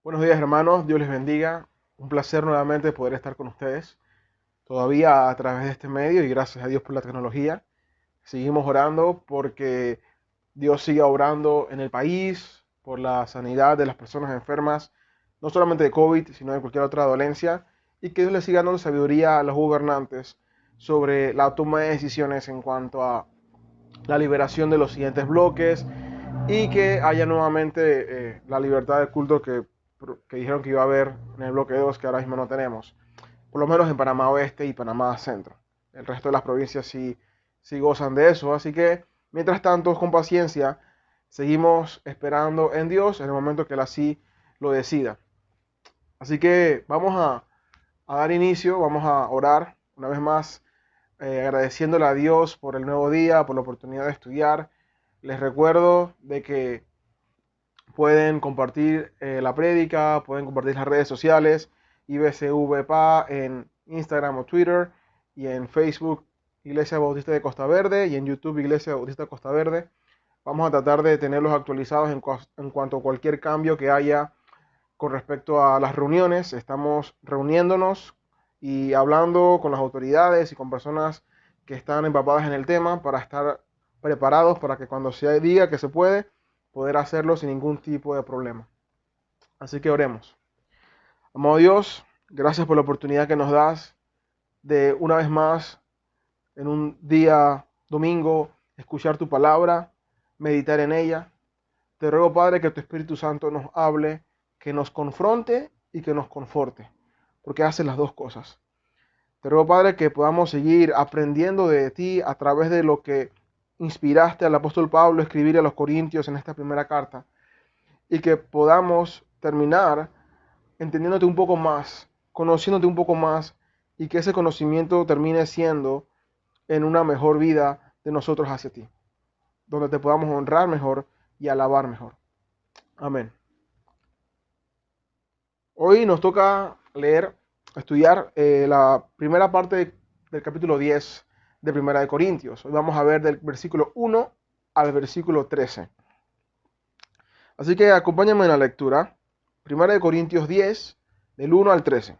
Buenos días, hermanos, Dios les bendiga. Un placer nuevamente poder estar con ustedes, todavía a través de este medio, y gracias a Dios por la tecnología. Seguimos orando porque Dios siga obrando en el país, por la sanidad de las personas enfermas, no solamente de COVID, sino de cualquier otra dolencia, y que Dios le siga dando sabiduría a los gobernantes sobre la toma de decisiones en cuanto a la liberación de los siguientes bloques y que haya nuevamente la libertad de culto que dijeron que iba a haber en el bloque 2 que ahora mismo no tenemos, por lo menos en Panamá Oeste y Panamá Centro. El resto de las provincias sí gozan de eso, así que mientras tanto, con paciencia, seguimos esperando en Dios en el momento que Él así lo decida. Así que vamos a dar inicio, vamos a orar una vez más, agradeciéndole a Dios por el nuevo día, por la oportunidad de estudiar. Les recuerdo de que pueden compartir la prédica, pueden compartir las redes sociales, IBCVPA en Instagram o Twitter, y en Facebook Iglesia Bautista de Costa Verde, y en YouTube Iglesia Bautista de Costa Verde. Vamos a tratar de tenerlos actualizados en cuanto a cualquier cambio que haya con respecto a las reuniones. Estamos reuniéndonos y hablando con las autoridades y con personas que están empapadas en el tema para estar preparados para que cuando se diga que se puede, poder hacerlo sin ningún tipo de problema. Así que oremos. Amado Dios, gracias por la oportunidad que nos das de una vez más en un día domingo escuchar tu palabra, meditar en ella. Te ruego, Padre, que tu Espíritu Santo nos hable, que nos confronte y que nos conforte, porque hace las dos cosas. Te ruego, Padre, que podamos seguir aprendiendo de ti a través de lo que inspiraste al apóstol Pablo a escribir a los Corintios en esta primera carta, y que podamos terminar entendiéndote un poco más, conociéndote un poco más, y que ese conocimiento termine siendo en una mejor vida de nosotros hacia ti, donde te podamos honrar mejor y alabar mejor. Amén. Hoy nos toca leer, estudiar la primera parte del capítulo 10 de Primera de Corintios. Hoy vamos a ver del versículo 1 al versículo 13. Así que acompáñame en la lectura. Primera de Corintios 10, del 1 al 13.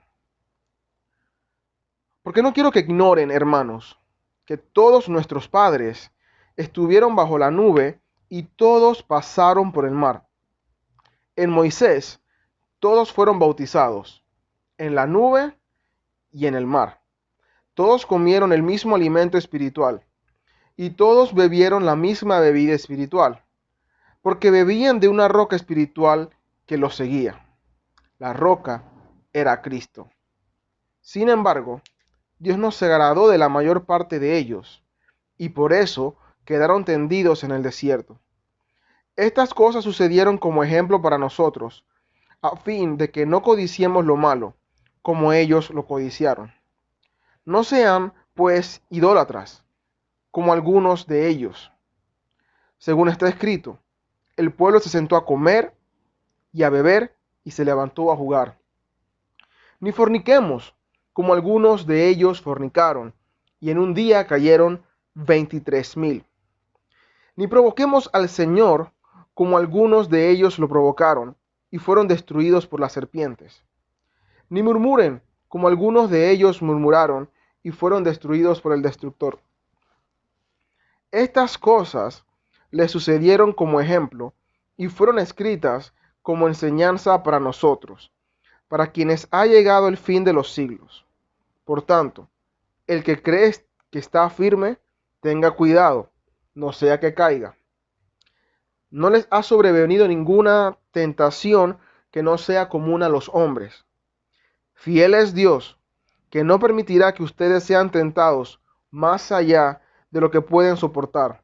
Porque no quiero que ignoren, hermanos, que todos nuestros padres estuvieron bajo la nube y todos pasaron por el mar. En Moisés todos fueron bautizados, en la nube y en el mar. Todos comieron el mismo alimento espiritual y todos bebieron la misma bebida espiritual, porque bebían de una roca espiritual que los seguía. La roca era Cristo. Sin embargo, Dios no se agradó de la mayor parte de ellos, y por eso quedaron tendidos en el desierto. Estas cosas sucedieron como ejemplo para nosotros, a fin de que no codiciemos lo malo, como ellos lo codiciaron. No sean, pues, idólatras, como algunos de ellos. Según está escrito, el pueblo se sentó a comer y a beber y se levantó a jugar. Ni forniquemos, como algunos de ellos fornicaron, y en un día cayeron 23,000. Ni provoquemos al Señor, como algunos de ellos lo provocaron, y fueron destruidos por las serpientes. Ni murmuren, como algunos de ellos murmuraron, y fueron destruidos por el destructor. Estas cosas le sucedieron como ejemplo, y fueron escritas como enseñanza para nosotros, para quienes ha llegado el fin de los siglos. Por tanto, el que cree que está firme, tenga cuidado, no sea que caiga. No les ha sobrevenido ninguna tentación que no sea común a los hombres. Fiel es Dios, que no permitirá que ustedes sean tentados más allá de lo que pueden soportar,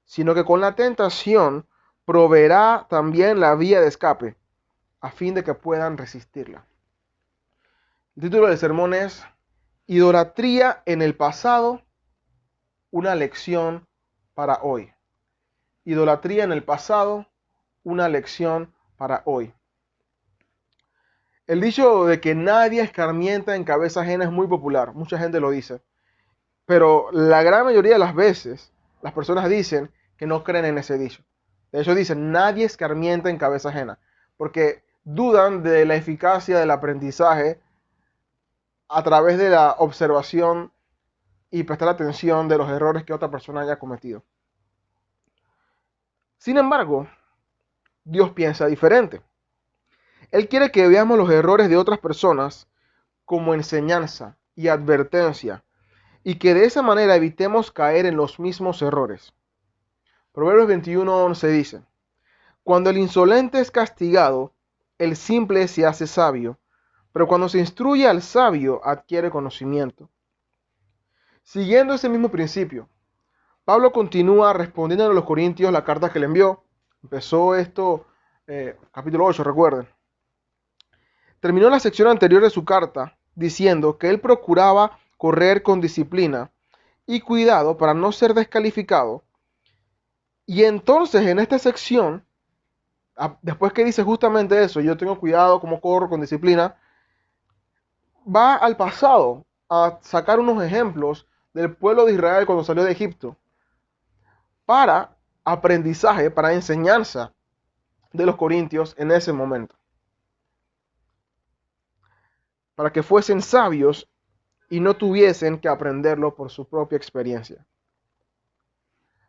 sino que con la tentación proveerá también la vía de escape, a fin de que puedan resistirla. El título del sermón es Idolatría en el pasado, una lección para hoy. Idolatría en el pasado, una lección para hoy. El dicho de que nadie escarmienta en cabeza ajena es muy popular, mucha gente lo dice, pero la gran mayoría de las veces las personas dicen que no creen en ese dicho. De hecho dicen, nadie escarmienta en cabeza ajena, porque dudan de la eficacia del aprendizaje a través de la observación y prestar atención de los errores que otra persona haya cometido. Sin embargo, Dios piensa diferente. Él quiere que veamos los errores de otras personas como enseñanza y advertencia, y que de esa manera evitemos caer en los mismos errores. Proverbios 21:11 dice: Cuando el insolente es castigado, el simple se hace sabio, pero cuando se instruye al sabio adquiere conocimiento. Siguiendo ese mismo principio, Pablo continúa respondiendo a los corintios la carta que le envió. Empezó esto, capítulo 8, recuerden. Terminó la sección anterior de su carta diciendo que él procuraba correr con disciplina y cuidado para no ser descalificado. Y entonces en esta sección, después que dice justamente eso, yo tengo cuidado como corro con disciplina, va al pasado a sacar unos ejemplos del pueblo de Israel cuando salió de Egipto para aprendizaje, para enseñanza de los corintios en ese momento, para que fuesen sabios y no tuviesen que aprenderlo por su propia experiencia.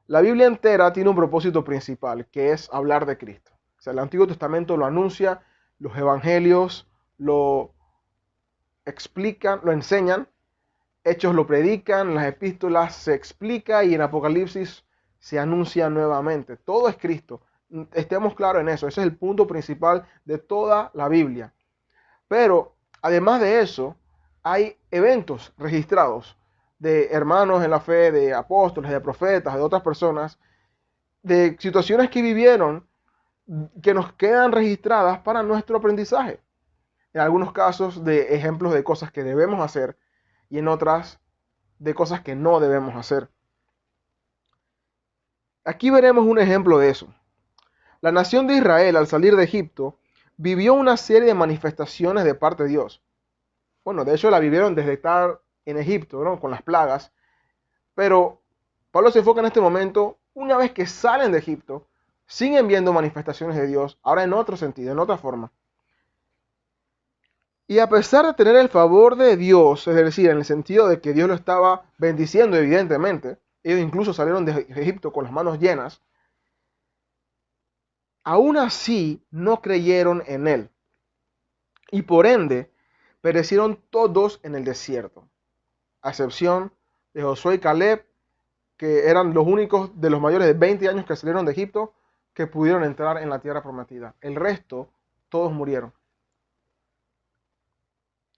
La Biblia entera tiene un propósito principal, que es hablar de Cristo. O sea, el Antiguo Testamento lo anuncia, los evangelios lo explican, lo enseñan, Hechos lo predican, las epístolas se explica y en Apocalipsis se anuncia nuevamente. Todo es Cristo. Estemos claros en eso. Ese es el punto principal de toda la Biblia. Pero además de eso, hay eventos registrados de hermanos en la fe, de apóstoles, de profetas, de otras personas, de situaciones que vivieron que nos quedan registradas para nuestro aprendizaje. En algunos casos de ejemplos de cosas que debemos hacer y en otras de cosas que no debemos hacer. Aquí veremos un ejemplo de eso. La nación de Israel al salir de Egipto vivió una serie de manifestaciones de parte de Dios. Bueno, de hecho la vivieron desde estar en Egipto, ¿no? Con las plagas. Pero Pablo se enfoca en este momento, una vez que salen de Egipto, siguen viendo manifestaciones de Dios, ahora en otro sentido, en otra forma. Y a pesar de tener el favor de Dios, es decir, en el sentido de que Dios lo estaba bendiciendo evidentemente, ellos incluso salieron de Egipto con las manos llenas, aún así no creyeron en él. Y por ende, perecieron todos en el desierto, a excepción de Josué y Caleb, que eran los únicos de los mayores de 20 años que salieron de Egipto que pudieron entrar en la tierra prometida. El resto, todos murieron.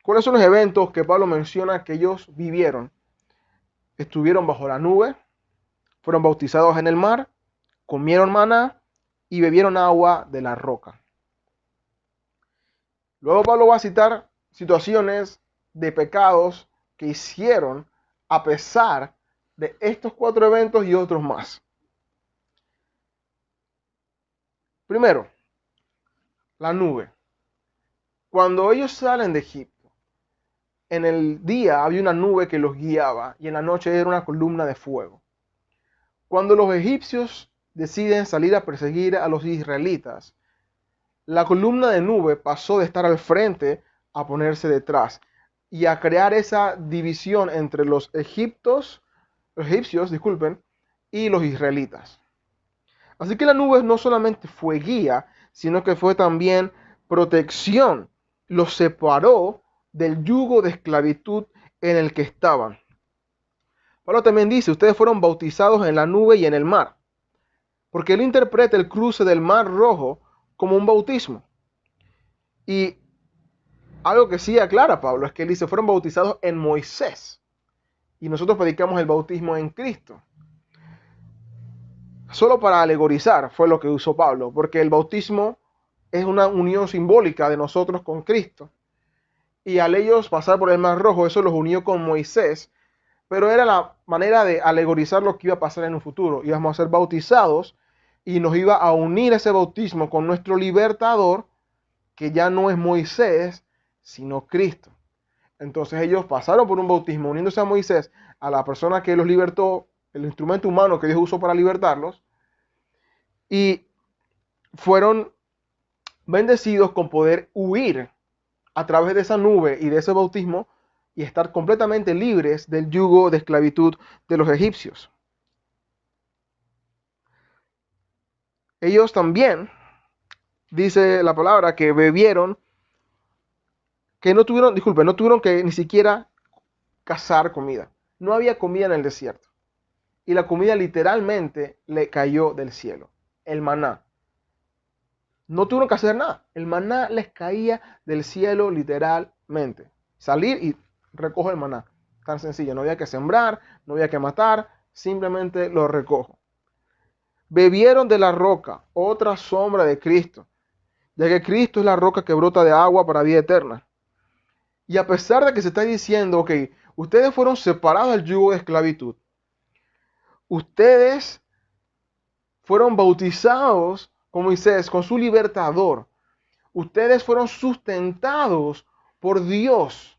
¿Cuáles son los eventos que Pablo menciona que ellos vivieron? Estuvieron bajo la nube, fueron bautizados en el mar, comieron maná y bebieron agua de la roca. Luego Pablo va a citar situaciones de pecados que hicieron a pesar de estos 4 eventos y otros más. Primero, la nube. Cuando ellos salen de Egipto, en el día había una nube que los guiaba y en la noche era una columna de fuego. Cuando los egipcios deciden salir a perseguir a los israelitas, la columna de nube pasó de estar al frente a ponerse detrás y a crear esa división entre los egipcios, y los israelitas. Así que la nube no solamente fue guía, sino que fue también protección. Los separó del yugo de esclavitud en el que estaban. Pablo también dice, ustedes fueron bautizados en la nube y en el mar, porque él interpreta el cruce del mar rojo como un bautismo. Y algo que sí aclara Pablo es que él dice, fueron bautizados en Moisés, y nosotros predicamos el bautismo en Cristo. Solo para alegorizar fue lo que usó Pablo, porque el bautismo es una unión simbólica de nosotros con Cristo. Y al ellos pasar por el mar rojo, eso los unió con Moisés, pero era la manera de alegorizar lo que iba a pasar en un futuro. Íbamos a ser bautizados y nos iba a unir ese bautismo con nuestro libertador, que ya no es Moisés, sino Cristo. Entonces ellos pasaron por un bautismo uniéndose a Moisés, a la persona que los libertó, el instrumento humano que Dios usó para libertarlos, y fueron bendecidos con poder huir a través de esa nube y de ese bautismo y estar completamente libres del yugo de esclavitud de los egipcios. Ellos también, dice la palabra, que bebieron, que no tuvieron que ni siquiera cazar comida. No había comida en el desierto. Y la comida literalmente le cayó del cielo. El maná. No tuvieron que hacer nada. El maná les caía del cielo literalmente. Salir y recojo el maná. Tan sencillo. No había que sembrar, no había que matar. Simplemente lo recojo. Bebieron de la roca, otra sombra de Cristo, ya que Cristo es la roca que brota de agua para vida eterna. Y a pesar de que se está diciendo, ok, ustedes fueron separados del yugo de esclavitud, ustedes fueron bautizados con Moisés, con su libertador, ustedes fueron sustentados por Dios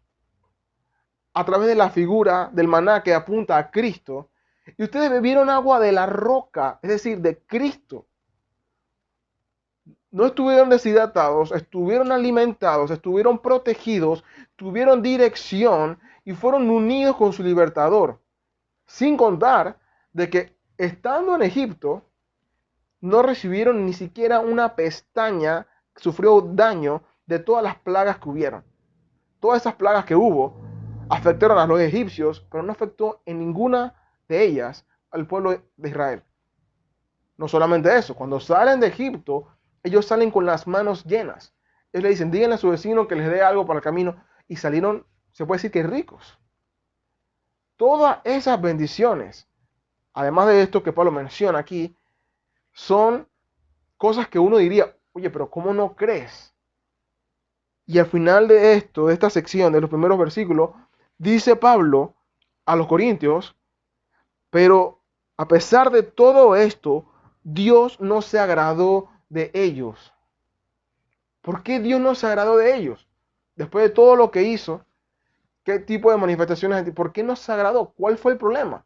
a través de la figura del maná que apunta a Cristo, y ustedes bebieron agua de la roca, es decir, de Cristo. No estuvieron deshidratados, estuvieron alimentados, estuvieron protegidos, tuvieron dirección y fueron unidos con su libertador. Sin contar de que estando en Egipto, no recibieron ni siquiera una pestaña, sufrió daño de todas las plagas que hubieron. Todas esas plagas que hubo afectaron a los egipcios, pero no afectó en ninguna de ellas al pueblo de Israel. No solamente eso, cuando salen de Egipto, ellos salen con las manos llenas. Ellos le dicen, díganle a su vecino que les dé algo para el camino. Y salieron, se puede decir que ricos. Todas esas bendiciones, además de esto que Pablo menciona aquí, son cosas que uno diría, oye, pero ¿cómo no crees? Y al final de esto, de esta sección, de los primeros versículos, dice Pablo a los corintios, pero a pesar de todo esto, Dios no se agradó de ellos. ¿Por qué Dios no se agradó de ellos? Después de todo lo que hizo, ¿qué tipo de manifestaciones? ¿Por qué no se agradó? ¿Cuál fue el problema?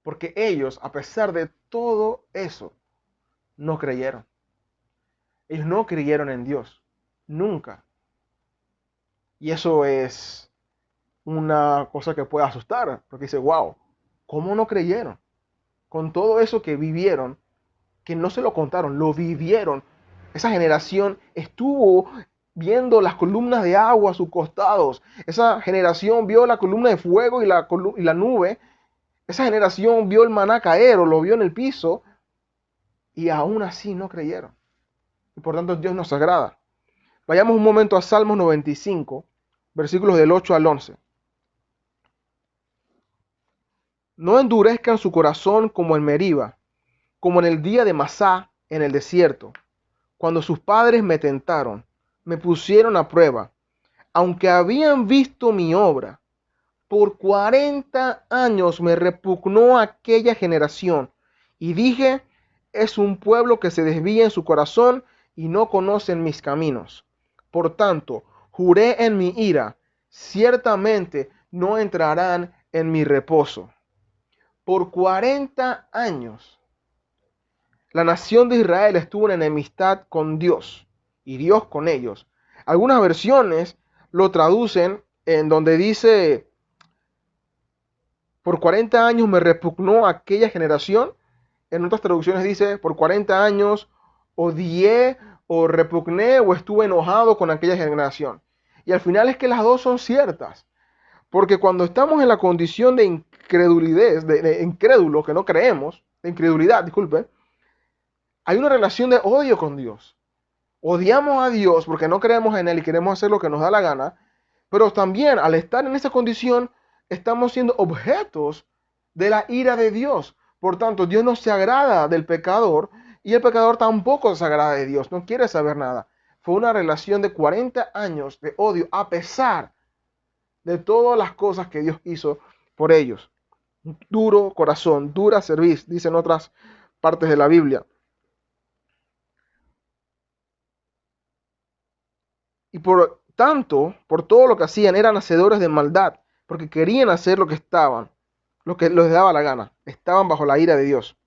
Porque ellos, a pesar de todo eso, no creyeron. Ellos no creyeron en Dios. Nunca. Y eso es una cosa que puede asustar. Porque dice, wow, ¿cómo no creyeron? Con todo eso que vivieron, que no se lo contaron, lo vivieron. Esa generación estuvo viendo las columnas de agua a sus costados. Esa generación vio la columna de fuego y la nube. Esa generación vio el maná caer o lo vio en el piso y aún así no creyeron. Y por tanto Dios nos agrada. Vayamos un momento a Salmos 95, versículos del 8 al 11. No endurezcan su corazón como en Meriba, como en el día de Masá en el desierto, cuando sus padres me tentaron, me pusieron a prueba, aunque habían visto mi obra. Por 40 años me repugnó aquella generación, y dije, es un pueblo que se desvía en su corazón y no conocen mis caminos. Por tanto, juré en mi ira, ciertamente no entrarán en mi reposo. Por 40 años la nación de Israel estuvo en enemistad con Dios y Dios con ellos. Algunas versiones lo traducen en donde dice, por 40 años me repugnó aquella generación. En otras traducciones dice, por 40 años odié o repugné o estuve enojado con aquella generación. Y al final es que las dos son ciertas. Porque cuando estamos en la condición de incredulidad, de incrédulo, que no creemos, de incredulidad, disculpe, hay una relación de odio con Dios. Odiamos a Dios porque no creemos en Él y queremos hacer lo que nos da la gana, pero también al estar en esa condición estamos siendo objetos de la ira de Dios. Por tanto, Dios no se agrada del pecador y el pecador tampoco se agrada de Dios, no quiere saber nada. Fue una relación de 40 años de odio a pesar de todas las cosas que Dios hizo por ellos. Duro corazón, dura cerviz, dicen otras partes de la Biblia. Y por tanto, por todo lo que hacían, eran hacedores de maldad, porque querían hacer lo que estaban, lo que les daba la gana. Estaban bajo la ira de Dios.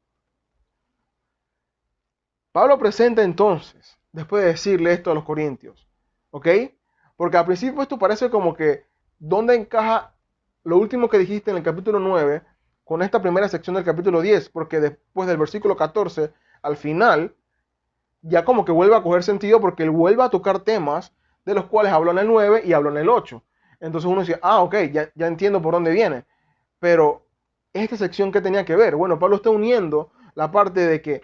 Pablo presenta entonces después de decirle esto a los corintios? ¿Ok? Porque al principio esto parece como que, ¿dónde encaja lo último que dijiste en el capítulo 9 con esta primera sección del capítulo 10? Porque después del versículo 14, al final, ya como que vuelve a coger sentido porque él vuelve a tocar temas de los cuales habló en el 9 y habló en el 8. Entonces uno dice, ok, ya entiendo por dónde viene. Pero, ¿esta sección qué tenía que ver? Bueno, Pablo está uniendo la parte de que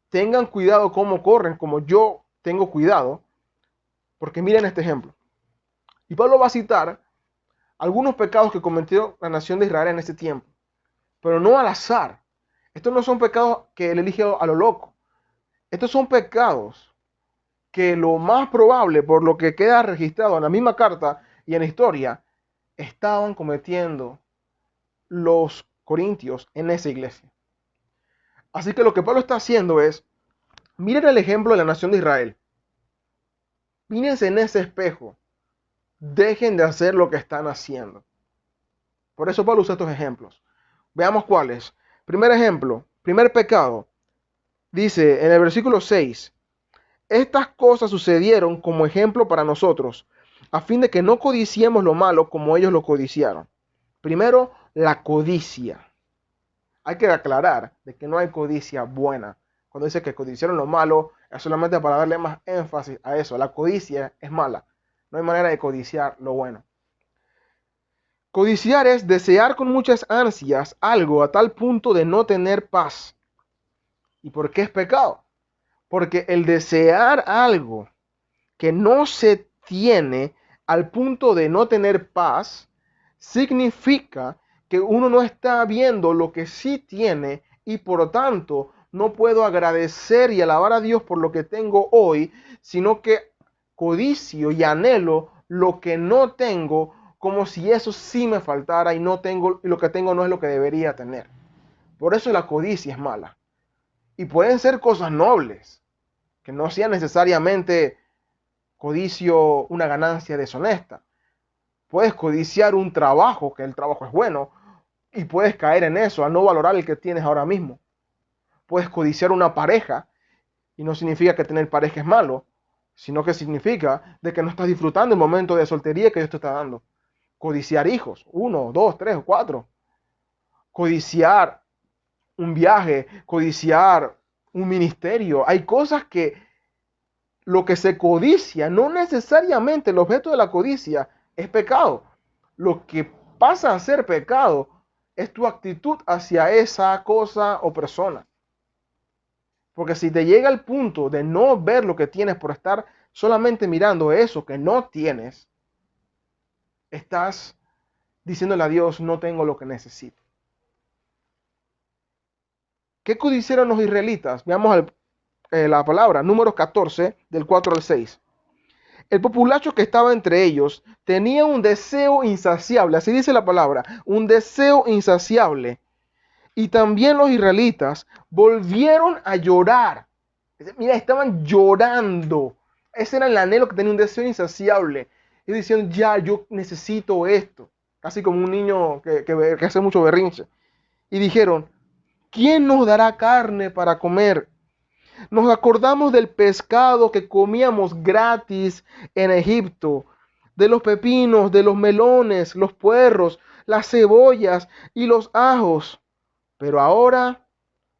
tengan cuidado cómo corren, como yo tengo cuidado, porque miren este ejemplo. Y Pablo va a citar algunos pecados que cometió la nación de Israel en ese tiempo, pero no al azar. Estos no son pecados que él elige a lo loco. Estos son pecados que lo más probable, por lo que queda registrado en la misma carta y en la historia, estaban cometiendo los corintios en esa iglesia. Así que lo que Pablo está haciendo es, miren el ejemplo de la nación de Israel. Mírense en ese espejo. Dejen de hacer lo que están haciendo. Por eso Pablo usa estos ejemplos. Veamos cuáles. Primer ejemplo, primer pecado. Dice en el versículo 6, estas cosas sucedieron como ejemplo para nosotros, a fin de que no codiciemos lo malo como ellos lo codiciaron. Primero, la codicia. Hay que aclarar de que no hay codicia buena. Cuando dice que codiciaron lo malo, es solamente para darle más énfasis a eso. La codicia es mala. No hay manera de codiciar lo bueno. Codiciar es desear con muchas ansias algo a tal punto de no tener paz. ¿Y por qué es pecado? Porque el desear algo que no se tiene al punto de no tener paz, significa que uno no está viendo lo que sí tiene y por lo tanto no puedo agradecer y alabar a Dios por lo que tengo hoy, sino que codicio y anhelo lo que no tengo como si eso sí me faltara y no tengo, y lo que tengo no es lo que debería tener. Por eso la codicia es mala. Y pueden ser cosas nobles, que no sean necesariamente codicio una ganancia deshonesta. Puedes codiciar un trabajo, que el trabajo es bueno, y puedes caer en eso, a no valorar el que tienes ahora mismo. Puedes codiciar una pareja, y no significa que tener pareja es malo, sino que significa de que no estás disfrutando el momento de soltería que Dios te está dando. Codiciar hijos, 1, 2, 3 o 4. Codiciar un viaje, codiciar un ministerio. Hay cosas que lo que se codicia, no necesariamente el objeto de la codicia es pecado. Lo que pasa a ser pecado es tu actitud hacia esa cosa o persona. Porque si te llega el punto de no ver lo que tienes por estar solamente mirando eso que no tienes, estás diciéndole a Dios, no tengo lo que necesito. ¿Qué codiciaron los israelitas? Veamos la palabra, Números 14, del 4 al 6. El populacho que estaba entre ellos tenía un deseo insaciable, así dice la palabra, un deseo insaciable. Y también los israelitas volvieron a llorar. Mira, estaban llorando. Ese era el anhelo, que tenía un deseo insaciable. Y diciendo, ya, yo necesito esto. Casi como un niño que hace mucho berrinche. Y dijeron, ¿quién nos dará carne para comer? Nos acordamos del pescado que comíamos gratis en Egipto, de los pepinos, de los melones, los puerros, las cebollas y los ajos. Pero ahora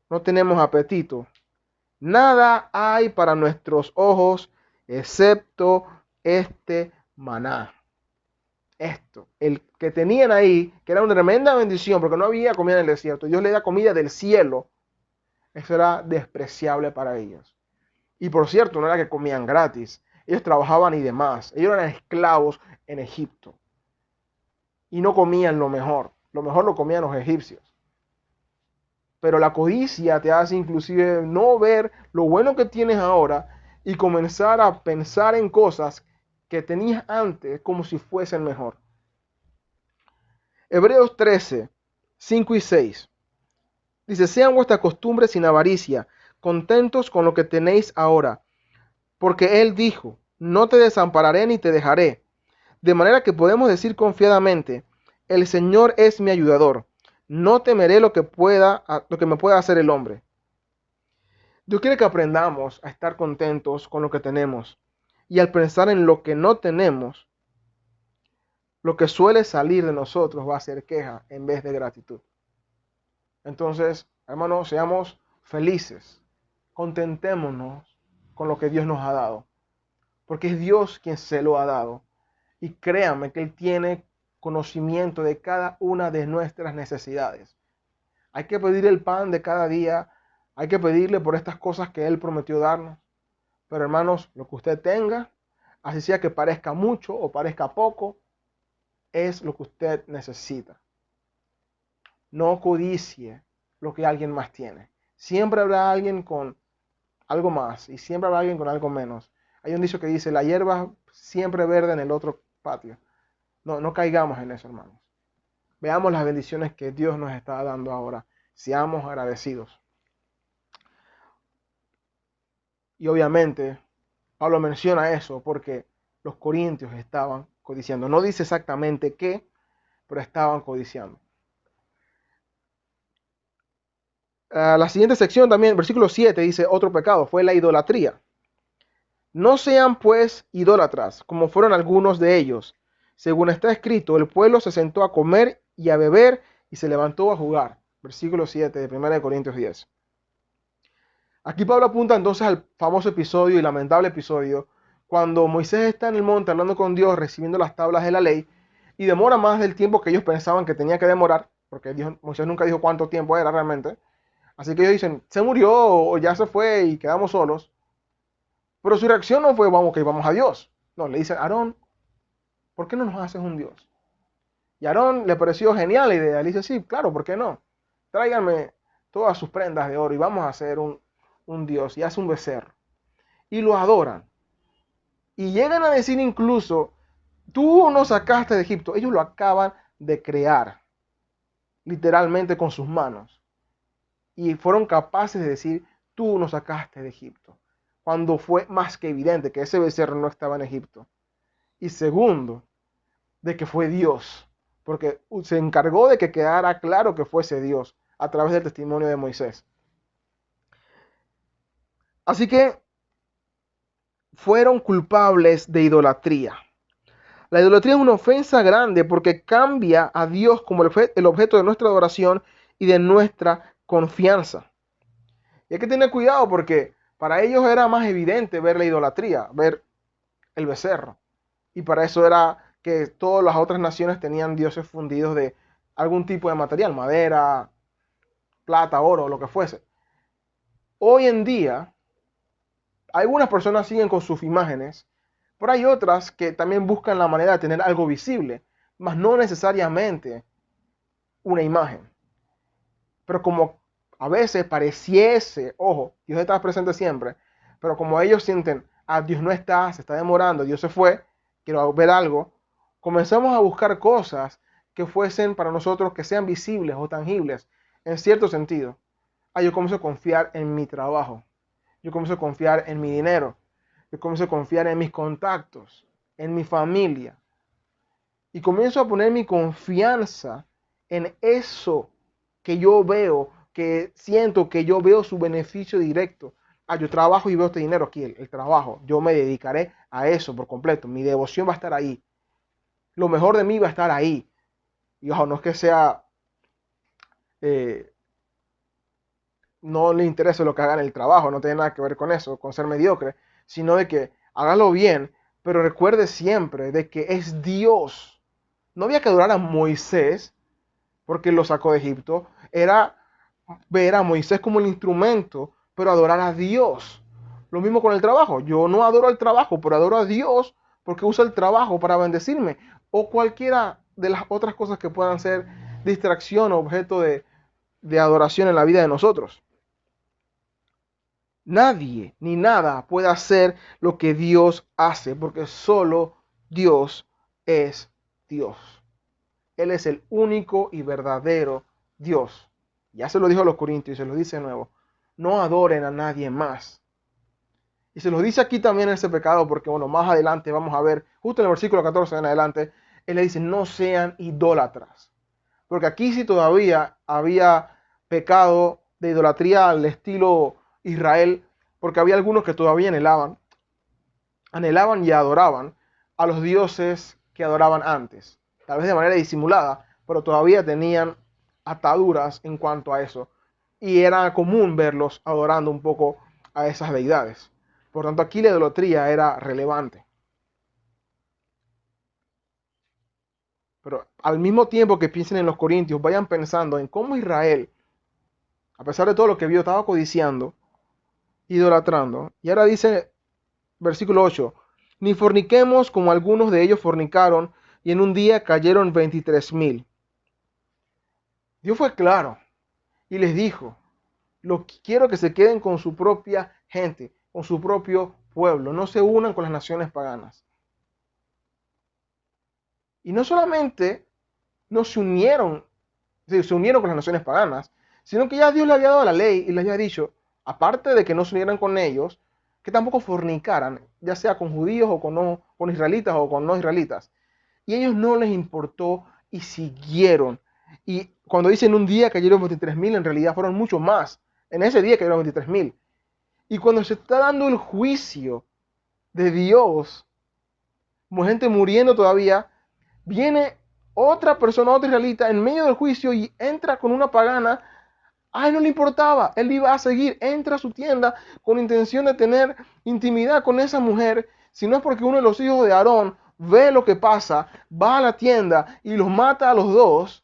no tenemos apetito. Nada hay para nuestros ojos excepto este maná. Esto, el que tenían ahí, que era una tremenda bendición porque no había comida en el desierto. Dios le da comida del cielo. Eso era despreciable para ellos. Y por cierto, no era que comían gratis. Ellos trabajaban y demás. Ellos eran esclavos en Egipto. Y no comían lo mejor. Lo mejor lo comían los egipcios. Pero la codicia te hace inclusive no ver lo bueno que tienes ahora y comenzar a pensar en cosas que tenías antes como si fuesen mejor. Hebreos 13, 5 y 6. Dice, sean vuestras costumbres sin avaricia, contentos con lo que tenéis ahora. Porque Él dijo, no te desampararé ni te dejaré. De manera que podemos decir confiadamente, el Señor es mi ayudador. No temeré lo que me pueda hacer el hombre. Dios quiere que aprendamos a estar contentos con lo que tenemos. Y al pensar en lo que no tenemos, lo que suele salir de nosotros va a ser queja en vez de gratitud. Entonces, hermanos, seamos felices. Contentémonos con lo que Dios nos ha dado. Porque es Dios quien se lo ha dado. Y créanme que Él tiene conocimiento de cada una de nuestras necesidades. Hay que pedir el pan de cada día. Hay que pedirle por estas cosas que Él prometió darnos. Pero hermanos, lo que usted tenga, así sea que parezca mucho o parezca poco, es lo que usted necesita. No codicie lo que alguien más tiene. Siempre habrá alguien con algo más y siempre habrá alguien con algo menos. Hay un dicho que dice, la hierba siempre verde en el otro patio. No caigamos en eso, hermanos. Veamos las bendiciones que Dios nos está dando ahora. Seamos agradecidos. Y obviamente, Pablo menciona eso porque los corintios estaban codiciando. No dice exactamente qué, pero estaban codiciando. La siguiente sección también, versículo 7, dice otro pecado, fue la idolatría. No sean pues idólatras, como fueron algunos de ellos. Según está escrito, el pueblo se sentó a comer y a beber y se levantó a jugar. Versículo 7 de 1 Corintios 10. Aquí Pablo apunta entonces al famoso episodio y lamentable episodio cuando Moisés está en el monte hablando con Dios, recibiendo las tablas de la ley, y demora más del tiempo que ellos pensaban que tenía que demorar, porque Moisés nunca dijo cuánto tiempo era realmente. Así que ellos dicen, se murió o ya se fue y quedamos solos. Pero su reacción no fue, vamos, que vamos a Dios. No, le dicen, Aarón, ¿por qué no nos haces un Dios? Y a Aarón le pareció genial la idea. Le dice, sí, claro, ¿por qué no? Tráiganme todas sus prendas de oro y vamos a hacer un Dios. Y hace un becerro. Y lo adoran. Y llegan a decir incluso, tú nos sacaste de Egipto. Ellos lo acaban de crear, literalmente con sus manos. Y fueron capaces de decir, tú nos sacaste de Egipto. Cuando fue más que evidente que ese becerro no estaba en Egipto. Y segundo, de que fue Dios, porque se encargó de que quedara claro que fuese Dios a través del testimonio de Moisés. Así que fueron culpables de idolatría. La idolatría es una ofensa grande porque cambia a Dios como el objeto de nuestra adoración y de nuestra confianza. Y hay que tener cuidado porque para ellos era más evidente ver la idolatría, ver el becerro. Y para eso era que todas las otras naciones tenían dioses fundidos de algún tipo de material, madera, plata, oro, lo que fuese. Hoy en día, algunas personas siguen con sus imágenes, pero hay otras que también buscan la manera de tener algo visible, mas no necesariamente una imagen. Pero como a veces pareciese, ojo, Dios está presente siempre, pero como ellos sienten, Dios no está, se está demorando, Dios se fue, quiero ver algo, comenzamos a buscar cosas que fuesen para nosotros que sean visibles o tangibles, en cierto sentido. Yo comienzo a confiar en mi trabajo, yo comienzo a confiar en mi dinero, yo comienzo a confiar en mis contactos, en mi familia, y comienzo a poner mi confianza en eso que yo veo, que siento que yo veo su beneficio directo. Yo trabajo y veo este dinero aquí, el trabajo. Yo me dedicaré a eso por completo. Mi devoción va a estar ahí. Lo mejor de mí va a estar ahí. Y ojo, no es que sea, eh, no le interese lo que haga en el trabajo, no tiene nada que ver con eso, con ser mediocre, sino de que hágalo bien, pero recuerde siempre de que es Dios. No había que adorar a Moisés porque lo sacó de Egipto, era ver a Moisés como el instrumento, pero adorar a Dios. Lo mismo con el trabajo. Yo no adoro el trabajo, pero adoro a Dios porque usa el trabajo para bendecirme. O cualquiera de las otras cosas que puedan ser distracción o objeto de adoración en la vida de nosotros. Nadie ni nada puede hacer lo que Dios hace, porque solo Dios es Dios. Él es el único y verdadero Dios. Ya se lo dijo a los corintios y se lo dice de nuevo. No adoren a nadie más. Y se los dice aquí también ese pecado porque, bueno, más adelante vamos a ver, justo en el versículo 14 en adelante, él le dice, no sean idólatras. Porque aquí sí todavía había pecado de idolatría al estilo Israel, porque había algunos que todavía anhelaban y adoraban a los dioses que adoraban antes, tal vez de manera disimulada, pero todavía tenían ataduras en cuanto a eso, y era común verlos adorando un poco a esas deidades. Por tanto, aquí la idolatría era relevante. Pero al mismo tiempo que piensen en los corintios, vayan pensando en cómo Israel, a pesar de todo lo que vio, estaba codiciando, idolatrando. Y ahora dice, versículo 8, ni forniquemos como algunos de ellos fornicaron, y en un día cayeron 23,000. Dios fue claro y les dijo, quiero que se queden con su propia gente, con su propio pueblo, no se unan con las naciones paganas. Y no solamente no se unieron, se unieron con las naciones paganas, sino que ya Dios le había dado la ley y les había dicho, aparte de que no se unieran con ellos, que tampoco fornicaran, ya sea con judíos o con israelitas o con no israelitas. Y a ellos no les importó y siguieron. Y cuando dicen un día cayeron 23,000, en realidad fueron mucho más. En ese día cayeron 23,000. Y cuando se está dando el juicio de Dios, como gente muriendo todavía, viene otra persona, otra israelita, en medio del juicio y entra con una pagana. A él no le importaba, él iba a seguir, entra a su tienda con intención de tener intimidad con esa mujer, si no es porque uno de los hijos de Aarón ve lo que pasa, va a la tienda y los mata a los dos,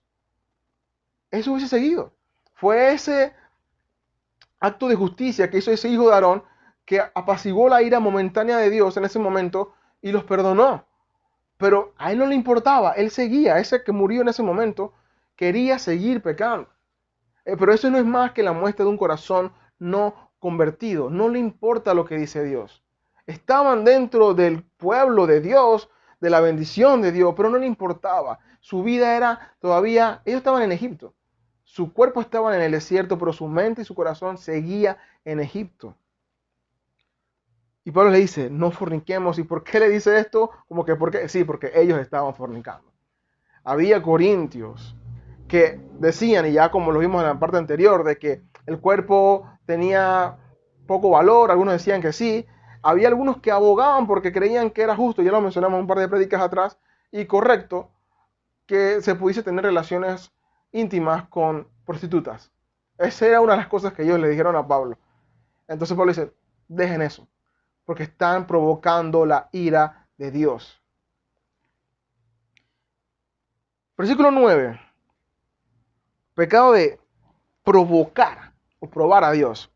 eso hubiese seguido. Fue ese acto de justicia que hizo ese hijo de Aarón que apaciguó la ira momentánea de Dios en ese momento y los perdonó. Pero a él no le importaba, él seguía, ese que murió en ese momento quería seguir pecando. Pero eso no es más que la muestra de un corazón no convertido. No le importa lo que dice Dios. Estaban dentro del pueblo de Dios, de la bendición de Dios, pero no le importaba. Su vida era todavía, ellos estaban en Egipto. Su cuerpo estaba en el desierto, pero su mente y su corazón seguía en Egipto. Y Pablo le dice, no forniquemos. ¿Y por qué le dice esto? Como que porque sí, porque ellos estaban fornicando. Había corintios que decían, y ya como lo vimos en la parte anterior, de que el cuerpo tenía poco valor, algunos decían que sí, había algunos que abogaban porque creían que era justo, ya lo mencionamos un par de prédicas atrás, y correcto, que se pudiese tener relaciones íntimas con prostitutas. Esa era una de las cosas que ellos le dijeron a Pablo. Entonces Pablo dice, dejen eso, porque están provocando la ira de Dios. Versículo 9. Pecado de provocar o probar a Dios.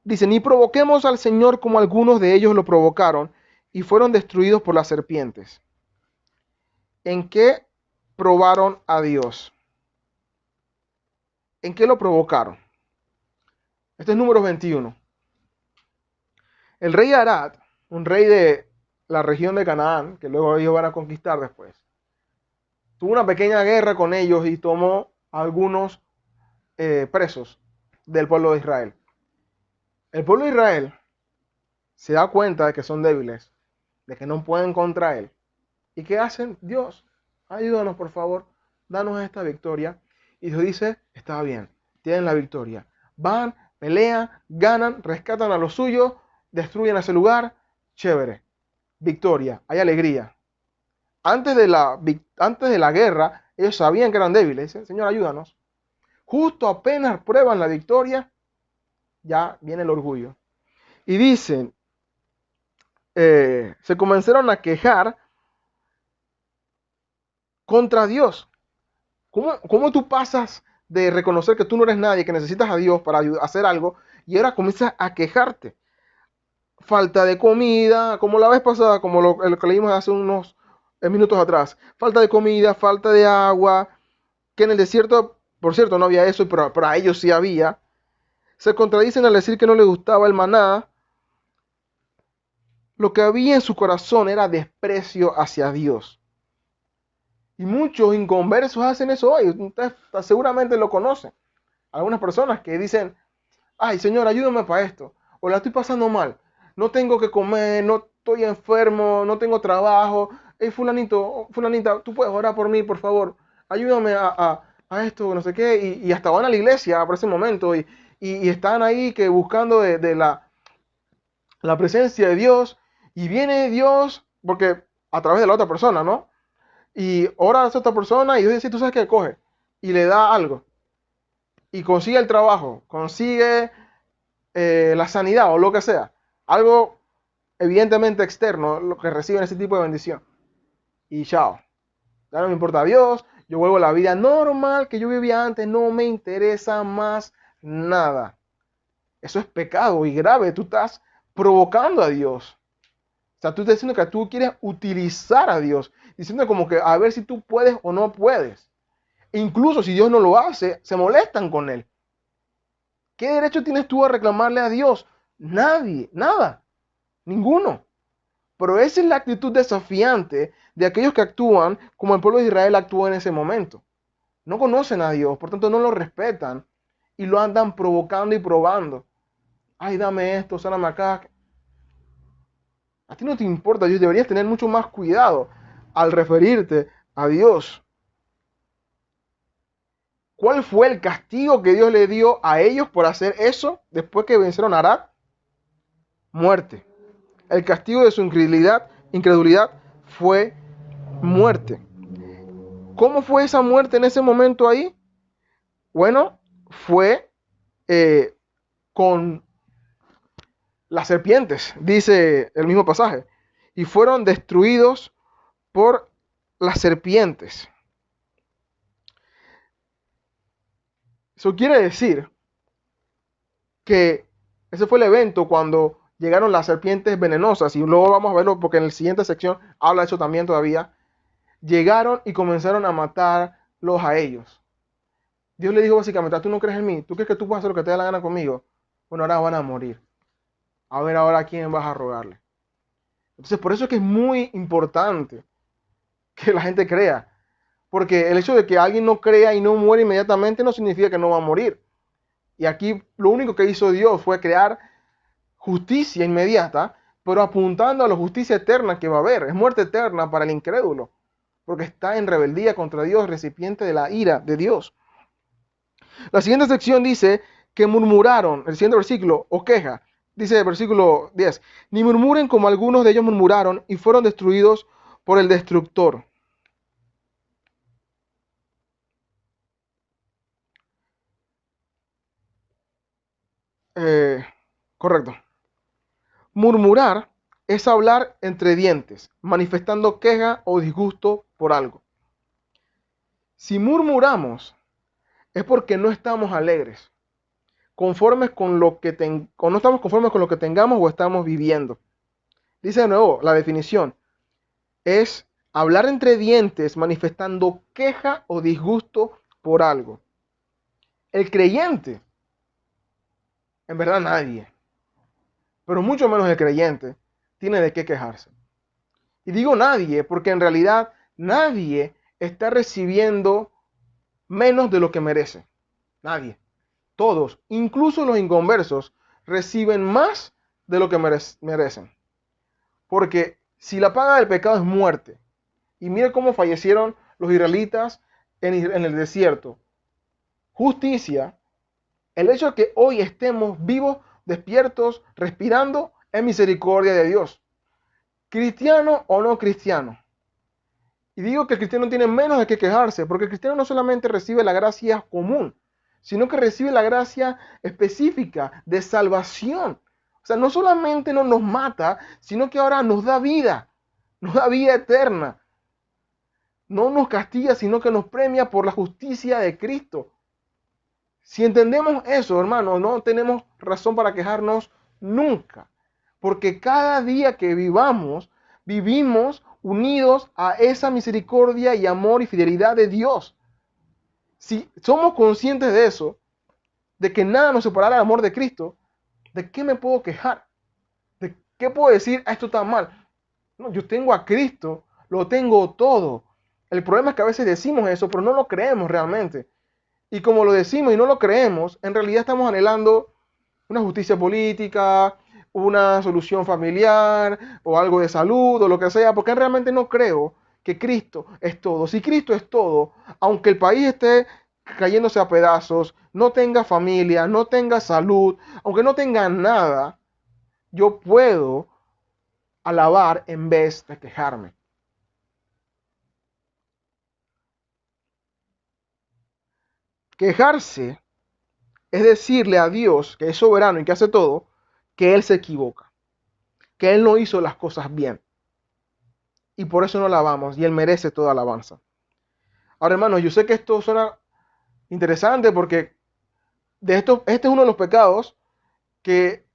Dice, ni provoquemos al Señor como algunos de ellos lo provocaron y fueron destruidos por las serpientes. ¿En qué probaron a Dios? ¿En qué lo provocaron? Este es Números 21. El rey Arad, un rey de la región de Canaán, que luego ellos van a conquistar después, tuvo una pequeña guerra con ellos y tomó a algunos presos del pueblo de Israel. El pueblo de Israel se da cuenta de que son débiles, de que no pueden contra él. ¿Y qué hacen? Dios, ayúdanos por favor, danos esta victoria. Y Dios dice, está bien, tienen la victoria. Van, pelean, ganan, rescatan a los suyos, destruyen ese lugar, chévere. Victoria, hay alegría. Antes de la guerra, ellos sabían que eran débiles. Dicen, Señor, ayúdanos. Justo apenas prueban la victoria, ya viene el orgullo. Y dicen, se comenzaron a quejar contra Dios. ¿Cómo tú pasas de reconocer que tú no eres nadie, que necesitas a Dios para hacer algo, y ahora comienzas a quejarte? Falta de comida, como la vez pasada, como lo que leímos hace unos minutos atrás. Falta de comida, falta de agua, que en el desierto, por cierto, no había eso, pero para ellos sí había. Se contradicen al decir que no les gustaba el maná. Lo que había en su corazón era desprecio hacia Dios. Y muchos inconversos hacen eso hoy. Ustedes seguramente lo conocen. Algunas personas que dicen, ay, Señor, ayúdame para esto. O la estoy pasando mal. No tengo que comer, no estoy enfermo, no tengo trabajo. Hey, fulanito, fulanita, tú puedes orar por mí, por favor. Ayúdame a esto, no sé qué. Y hasta van a la iglesia por ese momento. Y y están ahí que buscando de la presencia de Dios, y viene Dios, porque a través de la otra persona, ¿no? Y ora a esa otra persona y Dios dice, tú sabes que coge, y le da algo, y consigue el trabajo, consigue la sanidad o lo que sea, algo evidentemente externo, lo que reciben ese tipo de bendición. Y chao, ya no me importa Dios, yo vuelvo a la vida normal que yo vivía antes, no me interesa más nada. Eso es pecado y grave, tú estás provocando a Dios. O sea, tú estás diciendo que tú quieres utilizar a Dios, diciendo como que a ver si tú puedes o no puedes. E incluso si Dios no lo hace, se molestan con él. ¿Qué derecho tienes tú a reclamarle a Dios? Nadie, nada, ninguno. Pero esa es la actitud desafiante de aquellos que actúan como el pueblo de Israel actuó en ese momento. No conocen a Dios, por tanto no lo respetan y lo andan provocando y probando. Ay, dame esto, sáname acá. A ti no te importa Dios, deberías tener mucho más cuidado al referirte a Dios. ¿Cuál fue el castigo que Dios le dio a ellos por hacer eso después que vencieron a Arad? Muerte. El castigo de su incredulidad fue muerte. ¿Cómo fue esa muerte en ese momento ahí? Bueno, fue con las serpientes, dice el mismo pasaje, y fueron destruidos por las serpientes. Eso quiere decir que ese fue el evento cuando llegaron las serpientes venenosas, y luego vamos a verlo porque en la siguiente sección habla de eso también todavía. Llegaron y comenzaron a matarlos a ellos. Dios le dijo básicamente, tú no crees en mí, tú crees que tú puedes hacer lo que te dé la gana conmigo. Bueno, ahora van a morir. A ver ahora a quién vas a rogarle. Entonces, por eso es que es muy importante que la gente crea. Porque el hecho de que alguien no crea y no muere inmediatamente no significa que no va a morir. Y aquí lo único que hizo Dios fue crear justicia inmediata, pero apuntando a la justicia eterna que va a haber. Es muerte eterna para el incrédulo, porque está en rebeldía contra Dios, recipiente de la ira de Dios. La siguiente sección dice que murmuraron, el siguiente versículo, o queja, dice el versículo 10, ni murmuren como algunos de ellos murmuraron y fueron destruidos por el destructor. Eh, correcto. Murmurar es hablar entre dientes, manifestando queja o disgusto por algo. Si murmuramos es porque no estamos alegres, conformes con lo que o no estamos conformes con lo que tengamos o estamos viviendo. Dice de nuevo la definición, es hablar entre dientes manifestando queja o disgusto por algo. El creyente, en verdad nadie, pero mucho menos el creyente, tiene de qué quejarse. Y digo nadie porque en realidad nadie está recibiendo menos de lo que merece. Nadie. Todos, incluso los inconversos, reciben más de lo que merecen. Porque si la paga del pecado es muerte, y mire cómo fallecieron los israelitas en el desierto, justicia, el hecho de que hoy estemos vivos, despiertos, respirando, es misericordia de Dios. Cristiano o no cristiano. Y digo que el cristiano tiene menos de qué quejarse, porque el cristiano no solamente recibe la gracia común, sino que recibe la gracia específica de salvación. O sea, no solamente no nos mata, sino que ahora nos da vida eterna. No nos castiga, sino que nos premia por la justicia de Cristo. Si entendemos eso, hermano, no tenemos razón para quejarnos nunca. Porque cada día que vivimos unidos a esa misericordia y amor y fidelidad de Dios. Si somos conscientes de eso, de que nada nos separará del amor de Cristo, ¿de qué me puedo quejar? ¿De qué puedo decir, esto está mal? No, yo tengo a Cristo, lo tengo todo. El problema es que a veces decimos eso, pero no lo creemos realmente. Y como lo decimos y no lo creemos, en realidad estamos anhelando una justicia política, una solución familiar o algo de salud o lo que sea, porque realmente no creo que Cristo es todo. Si Cristo es todo, aunque el país esté cayéndose a pedazos, no tenga familia, no tenga salud, aunque no tenga nada, yo puedo alabar en vez de quejarme. Quejarse es decirle a Dios, que es soberano y que hace todo, que Él se equivoca, que Él no hizo las cosas bien. Y por eso no alabamos, y Él merece toda alabanza. Ahora, hermanos, yo sé que esto suena interesante porque este es uno de los pecados que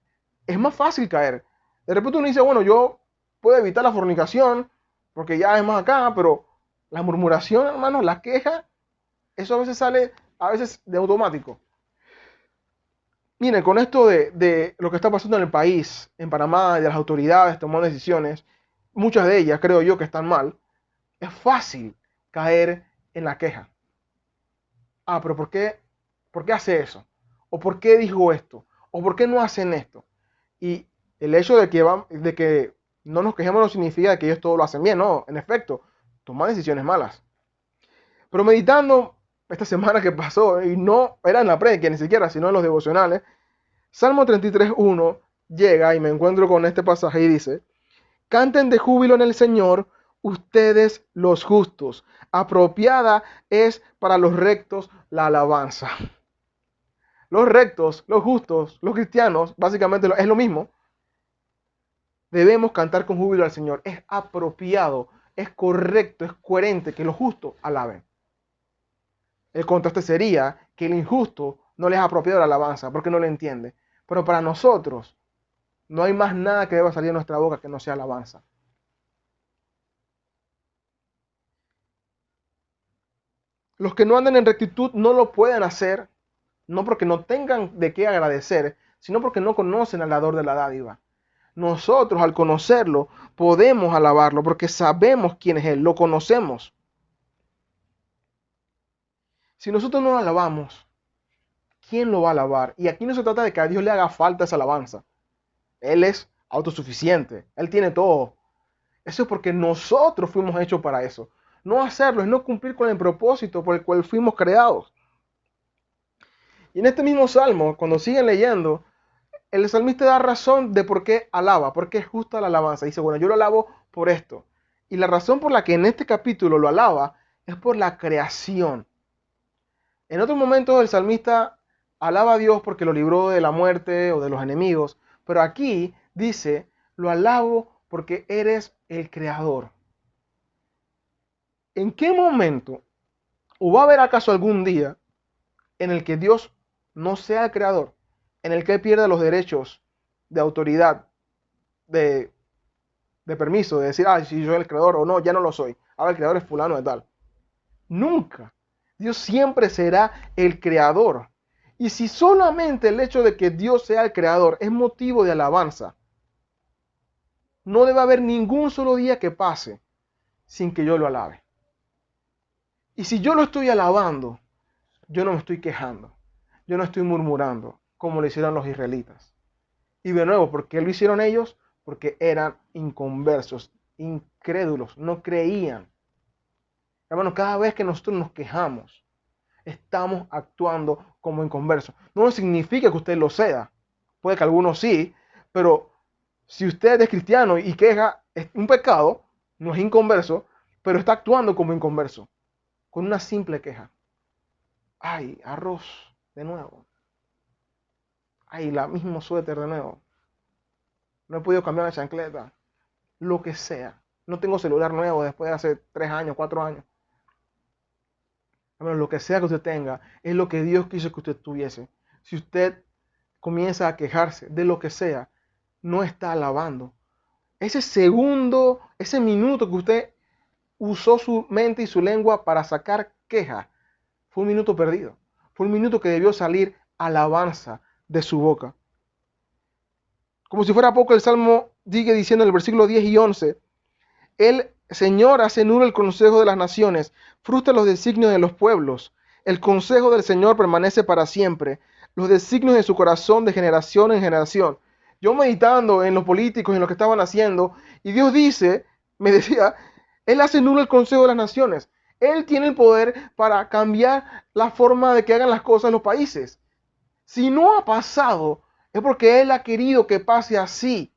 es más fácil caer. De repente uno dice, bueno, yo puedo evitar la fornicación porque ya es más acá, pero la murmuración, hermanos, la queja, eso a veces sale de automático. Miren, con esto de lo que está pasando en el país, en Panamá, y de las autoridades tomando decisiones, muchas de ellas creo yo que están mal, es fácil caer en la queja. Ah, pero ¿por qué hace eso? ¿O por qué dijo esto? ¿O por qué no hacen esto? Y el hecho de que no nos quejemos no significa que ellos todo lo hacen bien, no, en efecto, toman decisiones malas. Pero meditando esta semana que pasó, y no era en la predica ni siquiera, sino en los devocionales, Salmo 33:1 llega y me encuentro con este pasaje y dice, canten de júbilo en el Señor, ustedes los justos. Apropiada es para los rectos la alabanza. Los rectos, los justos, los cristianos, básicamente es lo mismo. Debemos cantar con júbilo al Señor. Es apropiado, es correcto, es coherente que los justos alaben. El contraste sería que el injusto no les es apropiado la alabanza porque no le entiende. Pero para nosotros no hay más nada que deba salir de nuestra boca que no sea alabanza. Los que no andan en rectitud no lo pueden hacer, no porque no tengan de qué agradecer, sino porque no conocen al dador de la dádiva. Nosotros, al conocerlo, podemos alabarlo porque sabemos quién es Él, lo conocemos. Si nosotros no lo alabamos, ¿quién lo va a alabar? Y aquí no se trata de que a Dios le haga falta esa alabanza. Él es autosuficiente, Él tiene todo. Eso es porque nosotros fuimos hechos para eso. No hacerlo es no cumplir con el propósito por el cual fuimos creados. Y en este mismo salmo, cuando siguen leyendo, el salmista da razón de por qué alaba, por qué es justa la alabanza. Dice, bueno, yo lo alabo por esto. Y la razón por la que en este capítulo lo alaba es por la creación. En otros momentos el salmista alaba a Dios porque lo libró de la muerte o de los enemigos, pero aquí dice, lo alabo porque eres el creador. ¿En qué momento, o va a haber acaso algún día, en el que Dios no sea el creador, en el que Él pierda los derechos de autoridad, de, de permiso, de decir, si yo soy el creador o no, ya no lo soy, ahora el creador es fulano de tal? Nunca. Dios siempre será el creador. Y si solamente el hecho de que Dios sea el creador es motivo de alabanza, no debe haber ningún solo día que pase sin que yo lo alabe. Y si yo lo estoy alabando, yo no me estoy quejando, yo no estoy murmurando, como lo hicieron los israelitas. Y de nuevo, ¿por qué lo hicieron ellos? Porque eran inconversos, incrédulos, no creían. Hermanos, cada vez que nosotros nos quejamos, estamos actuando como inconversos. No significa que usted lo sea. Puede que algunos sí, pero si usted es cristiano y queja, es un pecado, no es inconverso, pero está actuando como inconverso, con una simple queja. Ay, arroz de nuevo. Ay, la mismo suéter de nuevo. No he podido cambiar la chancleta. Lo que sea. No tengo celular nuevo después de hace 3 años, 4 años. Lo que sea que usted tenga, es lo que Dios quiso que usted tuviese. Si usted comienza a quejarse de lo que sea, no está alabando. Ese segundo, ese minuto que usted usó su mente y su lengua para sacar queja, fue un minuto perdido. Fue un minuto que debió salir alabanza de su boca. Como si fuera poco, el Salmo sigue diciendo en el versículo 10 y 11, el Señor hace nulo el consejo de las naciones, frustra los designios de los pueblos. El consejo del Señor permanece para siempre, los designios de su corazón de generación en generación. Yo meditando en los políticos, en lo que estaban haciendo, y Dios dice, me decía, Él hace nulo el consejo de las naciones. Él tiene el poder para cambiar la forma de que hagan las cosas en los países. Si no ha pasado, es porque Él ha querido que pase así.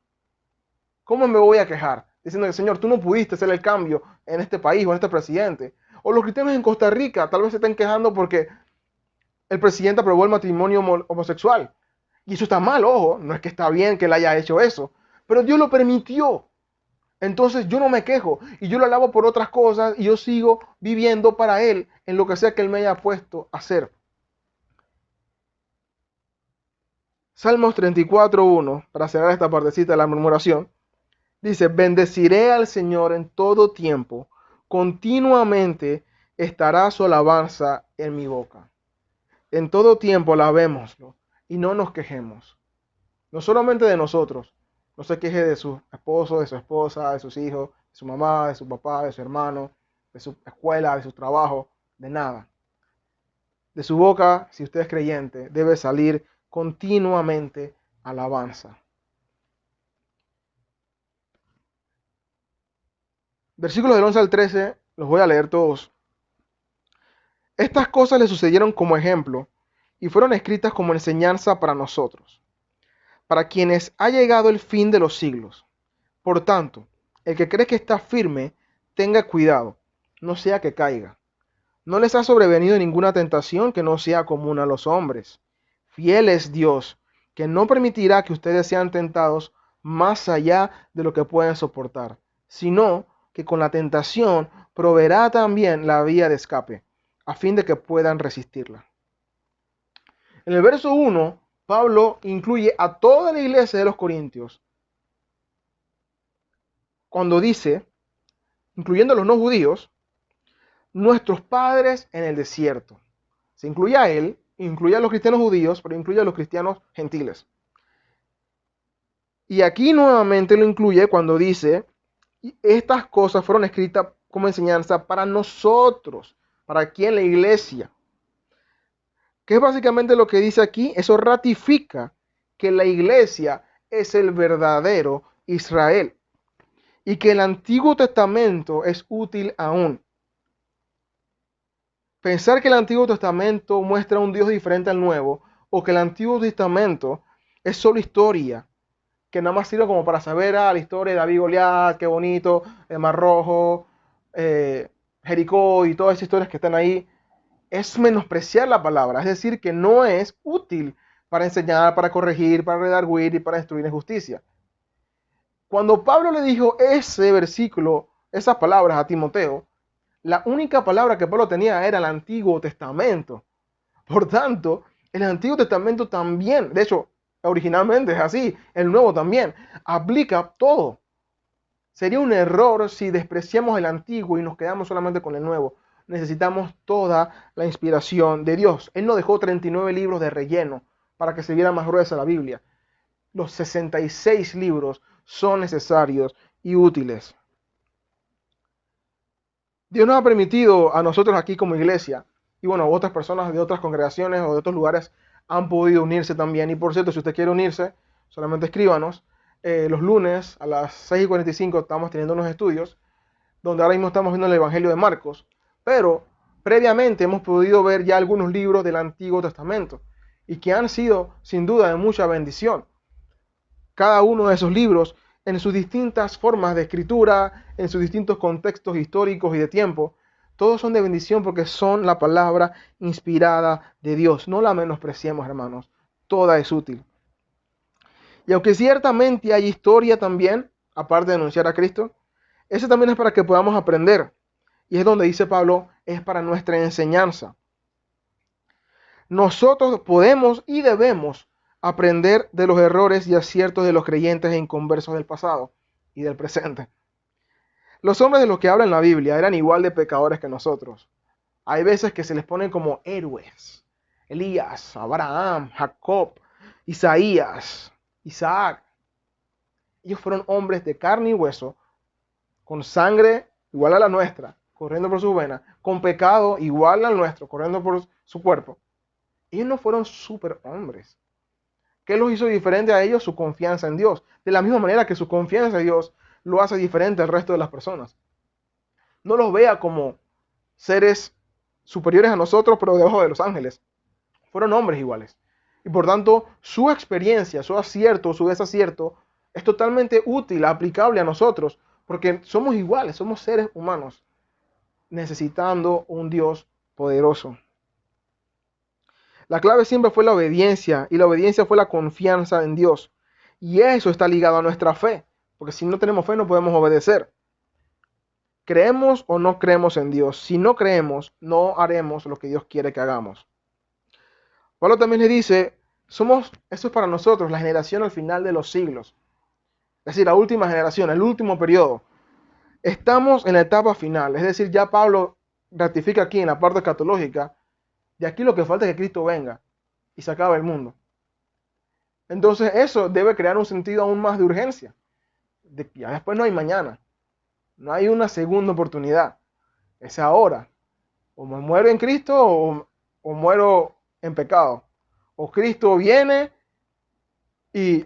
¿Cómo me voy a quejar? Diciendo que, Señor, tú no pudiste hacer el cambio en este país o en este presidente. O los cristianos en Costa Rica tal vez se estén quejando porque el presidente aprobó el matrimonio homosexual. Y eso está mal, ojo, no es que está bien que él haya hecho eso, pero Dios lo permitió. Entonces yo no me quejo y yo lo alabo por otras cosas y yo sigo viviendo para Él en lo que sea que Él me haya puesto a hacer. Salmos 34:1, para cerrar esta partecita de la murmuración, dice, bendeciré al Señor en todo tiempo, continuamente estará su alabanza en mi boca. En todo tiempo alabémoslo y no nos quejemos. No solamente de nosotros, no se queje de su esposo, de su esposa, de sus hijos, de su mamá, de su papá, de su hermano, de su escuela, de su trabajo, de nada. De su boca, si usted es creyente, debe salir continuamente alabanza. Versículos del 11 al 13, los voy a leer todos. Estas cosas le sucedieron como ejemplo y fueron escritas como enseñanza para nosotros, para quienes ha llegado el fin de los siglos. Por tanto, el que cree que está firme, tenga cuidado, no sea que caiga. No les ha sobrevenido ninguna tentación que no sea común a los hombres. Fiel es Dios, que no permitirá que ustedes sean tentados más allá de lo que pueden soportar, sino que con la tentación proveerá también la vía de escape, a fin de que puedan resistirla. En el verso 1, Pablo incluye a toda la iglesia de los Corintios cuando dice, incluyendo a los no judíos, nuestros padres en el desierto. Se incluye a él, incluye a los cristianos judíos, pero incluye a los cristianos gentiles. Y aquí nuevamente lo incluye cuando dice, estas cosas fueron escritas como enseñanza para nosotros, para aquí en la iglesia. ¿Qué es básicamente lo que dice aquí? Eso ratifica que la iglesia es el verdadero Israel y que el Antiguo Testamento es útil aún. Pensar que el Antiguo Testamento muestra un Dios diferente al Nuevo o que el Antiguo Testamento es solo historia, que nada más sirve como para saber la historia de David y Goliat, qué bonito, el Mar Rojo, Jericó y todas esas historias que están ahí, es menospreciar la palabra, es decir, que no es útil para enseñar, para corregir, para redarguir y para destruir injusticia. Cuando Pablo le dijo ese versículo, esas palabras a Timoteo, la única palabra que Pablo tenía era el Antiguo Testamento. Por tanto, el Antiguo Testamento también, de hecho, originalmente es así, el Nuevo también, aplica todo. Sería un error si despreciamos el Antiguo y nos quedamos solamente con el Nuevo. Necesitamos toda la inspiración de Dios. Él no dejó 39 libros de relleno para que se viera más gruesa la Biblia. Los 66 libros son necesarios y útiles. Dios nos ha permitido a nosotros aquí como iglesia, y bueno, otras personas de otras congregaciones o de otros lugares han podido unirse también. Y por cierto, si usted quiere unirse, solamente escríbanos. Los lunes a las 6:45 estamos teniendo unos estudios, donde ahora mismo estamos viendo el Evangelio de Marcos, pero previamente hemos podido ver ya algunos libros del Antiguo Testamento, y que han sido sin duda de mucha bendición. Cada uno de esos libros, en sus distintas formas de escritura, en sus distintos contextos históricos y de tiempo, todos son de bendición porque son la palabra inspirada de Dios. No la menospreciemos, hermanos. Toda es útil. Y aunque ciertamente hay historia también, aparte de anunciar a Cristo, ese también es para que podamos aprender. Y es donde dice Pablo, es para nuestra enseñanza. Nosotros podemos y debemos aprender de los errores y aciertos de los creyentes e inconversos del pasado y del presente. Los hombres de los que habla en la Biblia eran igual de pecadores que nosotros. Hay veces que se les ponen como héroes. Elías, Abraham, Jacob, Isaías, Isaac. Ellos fueron hombres de carne y hueso, con sangre igual a la nuestra, corriendo por sus venas, con pecado igual al nuestro, corriendo por su cuerpo. Ellos no fueron superhombres. ¿Qué los hizo diferente a ellos? Su confianza en Dios. De la misma manera que su confianza en Dios lo hace diferente al resto de las personas. No los vea como seres superiores a nosotros, pero debajo de los ángeles. Fueron hombres iguales. Y por tanto, su experiencia, su acierto, su desacierto, es totalmente útil, aplicable a nosotros, porque somos iguales, somos seres humanos, necesitando un Dios poderoso. La clave siempre fue la obediencia, y la obediencia fue la confianza en Dios. Y eso está ligado a nuestra fe, porque si no tenemos fe no podemos obedecer. ¿Creemos o no creemos en Dios? Si no creemos, no haremos lo que Dios quiere que hagamos. Pablo también le dice, eso es para nosotros, la generación al final de los siglos. Es decir, la última generación, el último periodo. Estamos en la etapa final, es decir, ya Pablo ratifica aquí en la parte escatológica, de aquí lo que falta es que Cristo venga y se acabe el mundo. Entonces eso debe crear un sentido aún más de urgencia. Ya después no hay mañana, no hay una segunda oportunidad, es ahora. O me muero en Cristo o muero en pecado. O Cristo viene y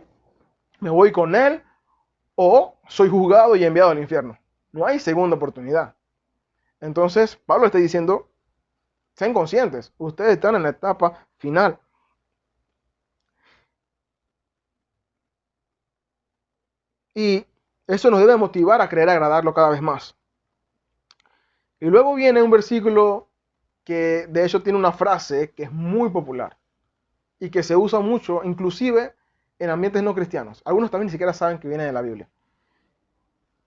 me voy con Él, o soy juzgado y enviado al infierno. No hay segunda oportunidad. Entonces, Pablo está diciendo, sean conscientes, ustedes están en la etapa final. Y eso nos debe motivar a querer agradarlo cada vez más. Y luego viene un versículo que de hecho tiene una frase que es muy popular y que se usa mucho, inclusive en ambientes no cristianos. Algunos también ni siquiera saben que viene de la Biblia.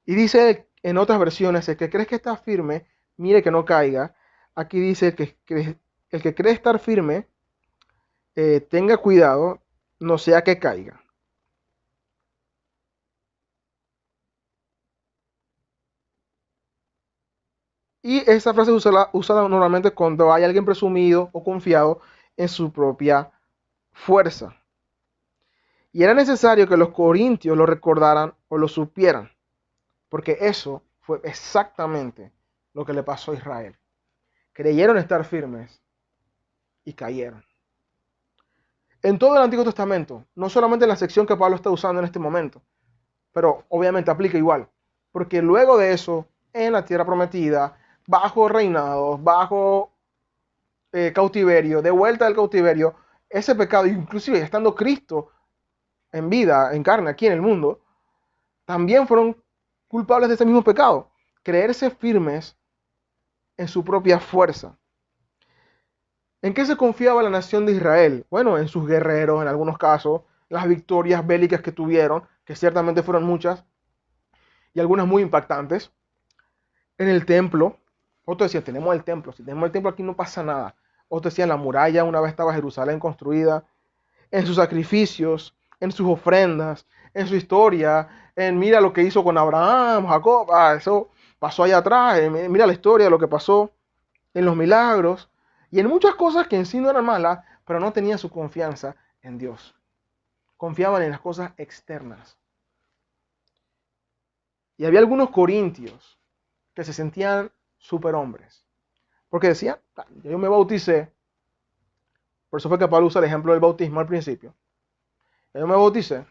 Y dice en otras versiones, el que crees que está firme, mire que no caiga. Aquí dice el que cree estar firme, tenga cuidado, no sea que caiga. Y esa frase es usada normalmente cuando hay alguien presumido o confiado en su propia fuerza. Y era necesario que los corintios lo recordaran o lo supieran, porque eso fue exactamente lo que le pasó a Israel. Creyeron estar firmes y cayeron. En todo el Antiguo Testamento, no solamente en la sección que Pablo está usando en este momento, pero obviamente aplica igual, porque luego de eso, en la tierra prometida, bajo reinados, bajo cautiverio, de vuelta del cautiverio, ese pecado, inclusive estando Cristo en vida, en carne, aquí en el mundo, también fueron culpables de ese mismo pecado, creerse firmes en su propia fuerza. ¿En qué se confiaba la nación de Israel? Bueno, en sus guerreros, en algunos casos, las victorias bélicas que tuvieron, que ciertamente fueron muchas, y algunas muy impactantes. En el templo, otros decían, tenemos el templo, si tenemos el templo aquí no pasa nada. Otros decían, la muralla, una vez estaba Jerusalén construida, en sus sacrificios, en sus ofrendas, en su historia, en mira lo que hizo con Abraham, Jacob, eso pasó allá atrás, mira la historia de lo que pasó, en los milagros, y en muchas cosas que en sí no eran malas, pero no tenían su confianza en Dios. Confiaban en las cosas externas. Y había algunos corintios que se sentían superhombres, porque decían, yo me bauticé, por eso fue que Pablo usa el ejemplo del bautismo al principio, yo me bauticé,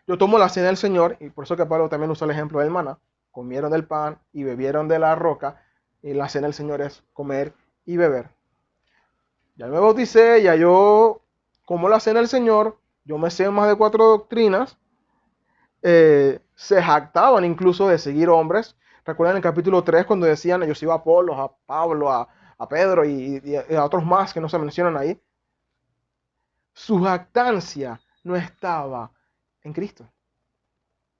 yo tomo la cena del Señor, y por eso que Pablo también usa el ejemplo del maná, comieron del pan y bebieron de la roca, y la cena del Señor es comer y beber. Ya me bauticé, ya yo como la cena del Señor, yo me sé más de 4 doctrinas, se jactaban incluso de seguir hombres. Recuerdan en el capítulo 3 cuando decían, ellos iban a Apolos, a Pablo, a Pedro y a otros más que no se mencionan ahí. Su jactancia no estaba en Cristo.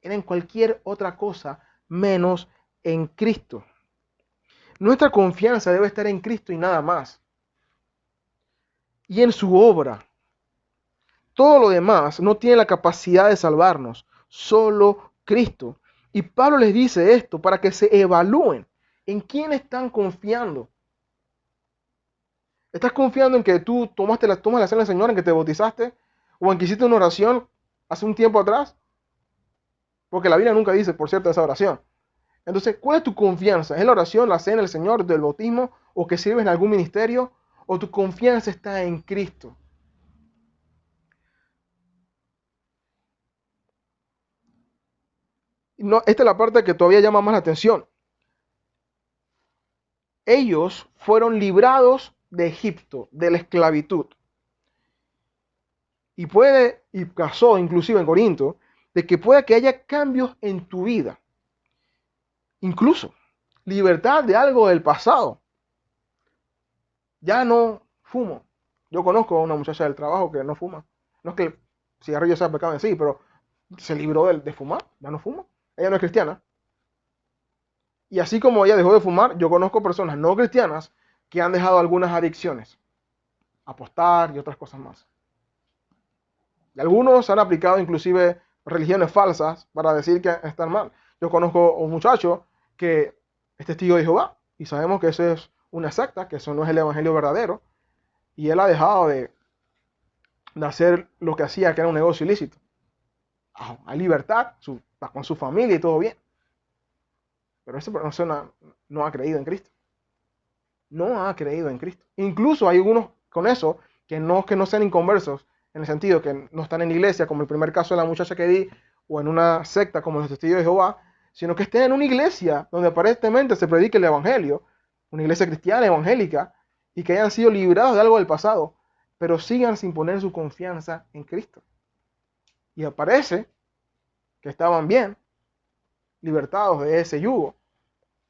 Era en cualquier otra cosa menos en Cristo. Nuestra confianza debe estar en Cristo y nada más. Y en su obra. Todo lo demás no tiene la capacidad de salvarnos, solo Cristo. Y Pablo les dice esto para que se evalúen en quién están confiando. ¿Estás confiando en que tú tomas la cena del Señor, en que te bautizaste? ¿O en que hiciste una oración hace un tiempo atrás? Porque la Biblia nunca dice, por cierto, esa oración. Entonces, ¿cuál es tu confianza? ¿Es la oración, la cena del Señor, del bautismo? ¿O que sirves en algún ministerio? ¿O tu confianza está en Cristo? No, esta es la parte que todavía llama más la atención. ellos fueron librados de Egipto, de la esclavitud. Y pasó inclusive en Corinto, de que pueda que haya cambios en tu vida. Incluso libertad de algo del pasado. Ya no fumo. Yo conozco a una muchacha del trabajo que no fuma. No es que el cigarrillo sea pecado en sí, pero se libró de fumar, ya no fuma. Ella no es cristiana. Y así como ella dejó de fumar, yo conozco personas no cristianas que han dejado algunas adicciones. Apostar y otras cosas más. Y algunos han aplicado inclusive religiones falsas para decir que están mal. Yo conozco a un muchacho que es testigo de Jehová y sabemos que eso es una secta, que eso no es el evangelio verdadero. Y él ha dejado de hacer lo que hacía, que era un negocio ilícito. Hay libertad, está con su familia y todo bien. Pero esa persona no ha creído en Cristo. No ha creído en Cristo. Incluso hay algunos con eso que no sean inconversos, en el sentido que no están en iglesia, como el primer caso de la muchacha que di, o en una secta como los testigos de Jehová, sino que estén en una iglesia donde aparentemente se predique el evangelio, una iglesia cristiana evangélica, y que hayan sido librados de algo del pasado, pero sigan sin poner su confianza en Cristo. Y aparece que estaban bien, libertados de ese yugo,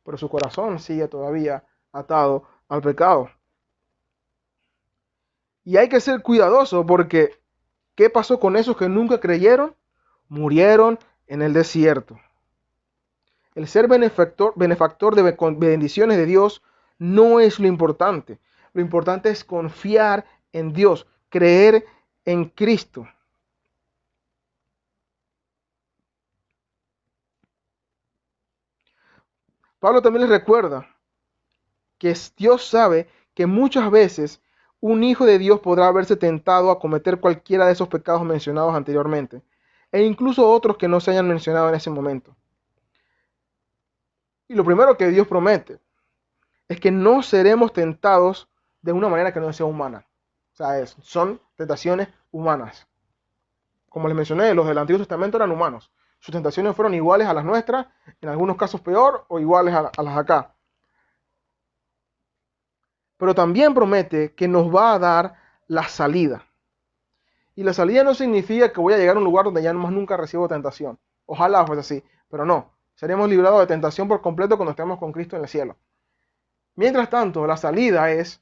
pero su corazón sigue todavía atado al pecado. Y hay que ser cuidadoso porque ¿qué pasó con esos que nunca creyeron? Murieron en el desierto. El ser benefactor de bendiciones de Dios no es lo importante. Lo importante es confiar en Dios, creer en Cristo. Pablo también les recuerda que Dios sabe que muchas veces un hijo de Dios podrá verse tentado a cometer cualquiera de esos pecados mencionados anteriormente, e incluso otros que no se hayan mencionado en ese momento. Y lo primero que Dios promete es que no seremos tentados de una manera que no sea humana. O sea, son tentaciones humanas. Como les mencioné, los del Antiguo Testamento eran humanos. Sus tentaciones fueron iguales a las nuestras, en algunos casos peor o iguales a las de acá. Pero también promete que nos va a dar la salida. Y la salida no significa que voy a llegar a un lugar donde ya más nunca recibo tentación. Ojalá fuese así, pero no. Seremos librados de tentación por completo cuando estemos con Cristo en el cielo. Mientras tanto, la salida es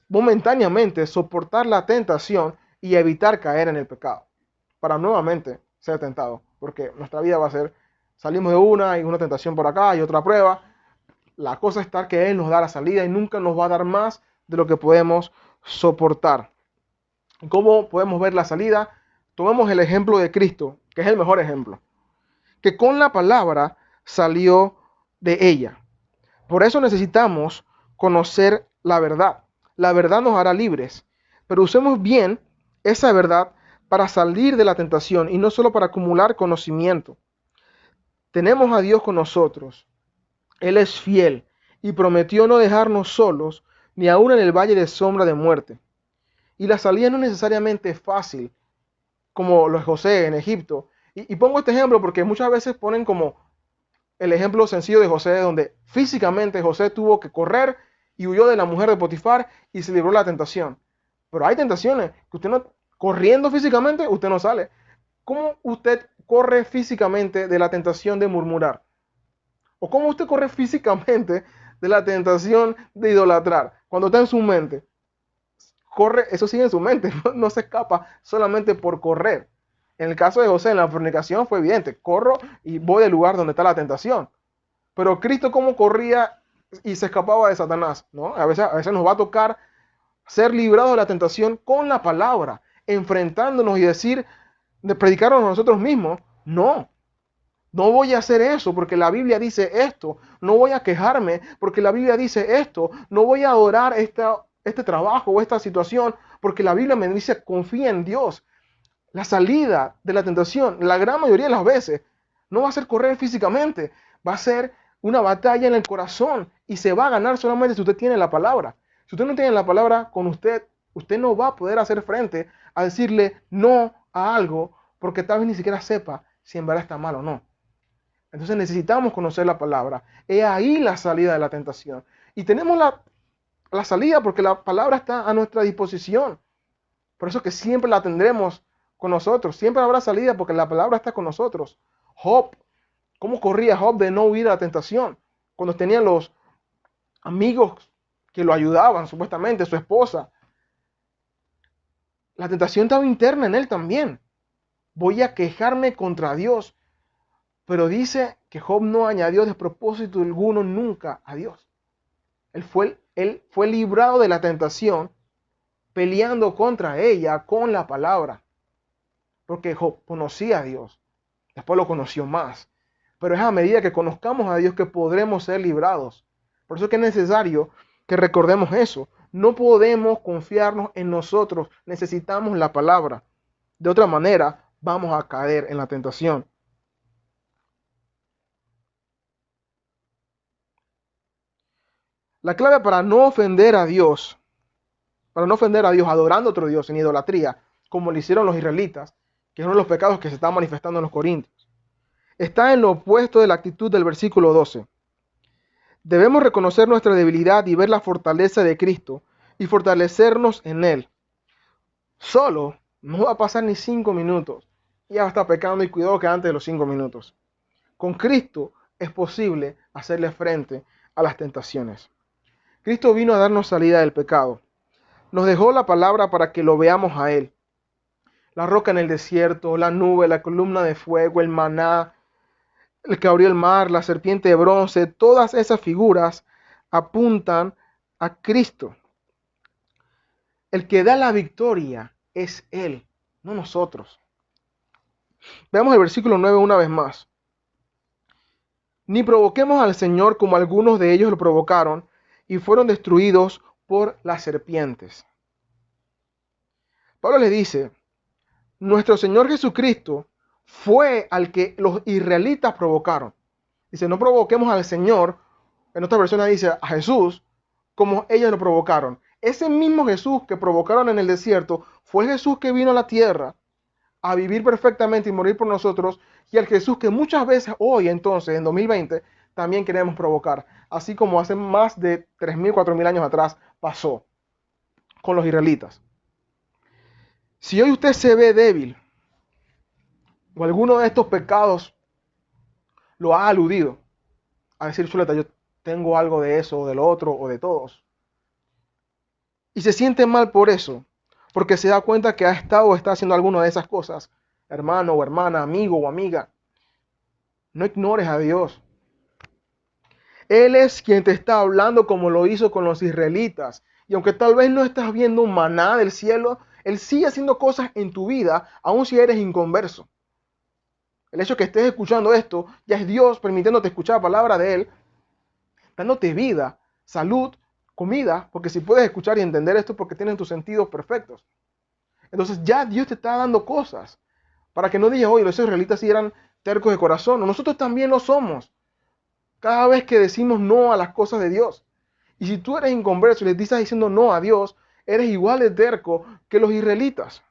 momentáneamente soportar la tentación y evitar caer en el pecado, para nuevamente ser tentado, porque nuestra vida va a ser, salimos de una y una tentación por acá y otra prueba. La cosa está que Él nos da la salida y nunca nos va a dar más de lo que podemos soportar. ¿Cómo podemos ver la salida? Tomemos el ejemplo de Cristo, que es el mejor ejemplo, que con la palabra salió de ella. Por eso necesitamos conocer la verdad. La verdad nos hará libres, pero usemos bien esa verdad para salir de la tentación y no solo para acumular conocimiento. Tenemos a Dios con nosotros. Él es fiel y prometió no dejarnos solos ni aún en el valle de sombra de muerte. Y la salida no necesariamente es fácil, como lo es José en Egipto. Y pongo este ejemplo porque muchas veces ponen como el ejemplo sencillo de José, donde físicamente José tuvo que correr y huyó de la mujer de Potifar y se libró de la tentación. Pero hay tentaciones que usted no, corriendo físicamente, usted no sale. ¿Cómo usted corre físicamente de la tentación de murmurar? ¿O cómo usted corre físicamente de la tentación de idolatrar? Cuando está en su mente, corre, eso sigue en su mente, no se escapa solamente por correr. En el caso de José, en la fornicación fue evidente, corro y voy del lugar donde está la tentación. Pero Cristo, ¿cómo corría y se escapaba de Satanás? ¿No? A veces nos va a tocar ser librados de la tentación con la palabra, enfrentándonos y decir, de predicarnos a nosotros mismos, no, no voy a hacer eso porque la Biblia dice esto, no voy a quejarme porque la Biblia dice esto, no voy a adorar este trabajo o esta situación porque la Biblia me dice confía en Dios. La salida de la tentación, la gran mayoría de las veces, no va a ser correr físicamente, va a ser una batalla en el corazón y se va a ganar solamente si usted tiene la palabra. Si usted no tiene la palabra con usted, usted no va a poder hacer frente a decirle no a algo porque tal vez ni siquiera sepa si en verdad está mal o no. Entonces necesitamos conocer la palabra. He ahí la salida de la tentación. Y tenemos la salida porque la palabra está a nuestra disposición. Por eso que siempre la tendremos con nosotros. Siempre habrá salida porque la palabra está con nosotros. Job, ¿cómo corría Job de no huir a la tentación? Cuando tenía los amigos que lo ayudaban, supuestamente, su esposa. La tentación estaba interna en él también. Voy a quejarme contra Dios. Pero dice que Job no añadió despropósito alguno nunca a Dios. Él fue librado de la tentación peleando contra ella con la palabra. Porque Job conocía a Dios. Después lo conoció más. Pero es a medida que conozcamos a Dios que podremos ser librados. Por eso es que es necesario que recordemos eso. No podemos confiarnos en nosotros. Necesitamos la palabra. De otra manera, vamos a caer en la tentación. La clave para no ofender a Dios adorando a otro Dios en idolatría, como lo hicieron los israelitas, que es uno de los pecados que se están manifestando en los Corintios, está en lo opuesto de la actitud del versículo 12. Debemos reconocer nuestra debilidad y ver la fortaleza de Cristo y fortalecernos en Él. Solo no va a pasar ni 5 minutos y ya va a estar pecando, y cuidado que antes de los 5 minutos. Con Cristo es posible hacerle frente a las tentaciones. Cristo vino a darnos salida del pecado. Nos dejó la palabra para que lo veamos a Él. La roca en el desierto, la nube, la columna de fuego, el maná, el que abrió el mar, la serpiente de bronce, todas esas figuras apuntan a Cristo. El que da la victoria es Él, no nosotros. Veamos el versículo 9 una vez más. Ni provoquemos al Señor como algunos de ellos lo provocaron y fueron destruidos por las serpientes. Pablo le dice, nuestro Señor Jesucristo fue al que los israelitas provocaron. Dice, no provoquemos al Señor, en otra versión dice a Jesús, como ellos lo provocaron. Ese mismo Jesús que provocaron en el desierto fue el Jesús que vino a la tierra a vivir perfectamente y morir por nosotros, y el Jesús que muchas veces hoy, entonces, en 2020, también queremos provocar, así como hace más de 3.000, 4.000 años atrás pasó con los israelitas. Si hoy usted se ve débil, o alguno de estos pecados lo ha aludido, a decir, chuleta, yo tengo algo de eso, o del otro, o de todos, y se siente mal por eso, porque se da cuenta que ha estado o está haciendo alguna de esas cosas, hermano o hermana, amigo o amiga, no ignores a Dios. Él es quien te está hablando como lo hizo con los israelitas. Y aunque tal vez no estás viendo un maná del cielo, Él sigue haciendo cosas en tu vida, aun si eres inconverso. El hecho de que estés escuchando esto, ya es Dios permitiéndote escuchar la palabra de Él, dándote vida, salud, comida, porque si puedes escuchar y entender esto es porque tienes tus sentidos perfectos. Entonces ya Dios te está dando cosas para que no digas, oye, los israelitas sí eran tercos de corazón. Nosotros también lo somos. Cada vez que decimos no a las cosas de Dios. Y si tú eres inconverso y le estás diciendo no a Dios, eres igual de terco que los israelitas.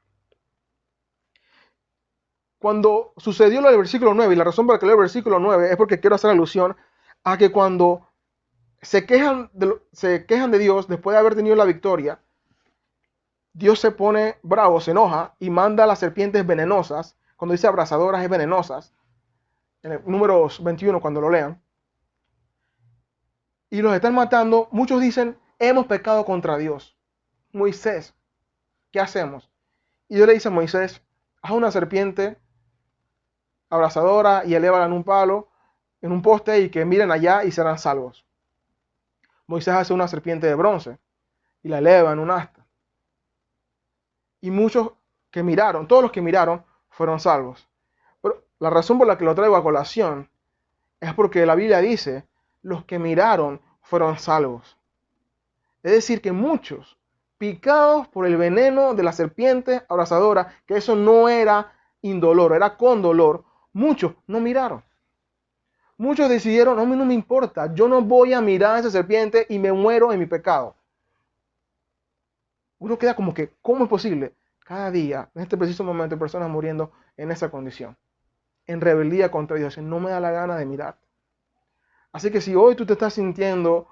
Cuando sucedió lo del versículo 9, y la razón por la que leo el versículo 9 es porque quiero hacer alusión a que cuando se quejan de Dios después de haber tenido la victoria, Dios se pone bravo, se enoja y manda a las serpientes venenosas. Cuando dice abrasadoras es venenosas. En el números 21 cuando lo lean. Y los están matando. Muchos dicen, hemos pecado contra Dios. Moisés, ¿qué hacemos? Y Dios le dice a Moisés, haz una serpiente abrasadora y elévala en un palo, en un poste, y que miren allá y serán salvos. Moisés hace una serpiente de bronce y la eleva en un asta. Y muchos que miraron, todos los que miraron, fueron salvos. Pero la razón por la que lo traigo a colación es porque la Biblia dice, los que miraron fueron salvos. Es decir, que muchos, picados por el veneno de la serpiente abrasadora, que eso no era indoloro, era con dolor, muchos no miraron. Muchos decidieron, no, a mí no me importa, yo no voy a mirar a esa serpiente y me muero en mi pecado. Uno queda como que, ¿cómo es posible? Cada día, en este preciso momento, hay personas muriendo en esa condición. en rebeldía contra Dios. No me da la gana de mirar. Así que si hoy tú te estás sintiendo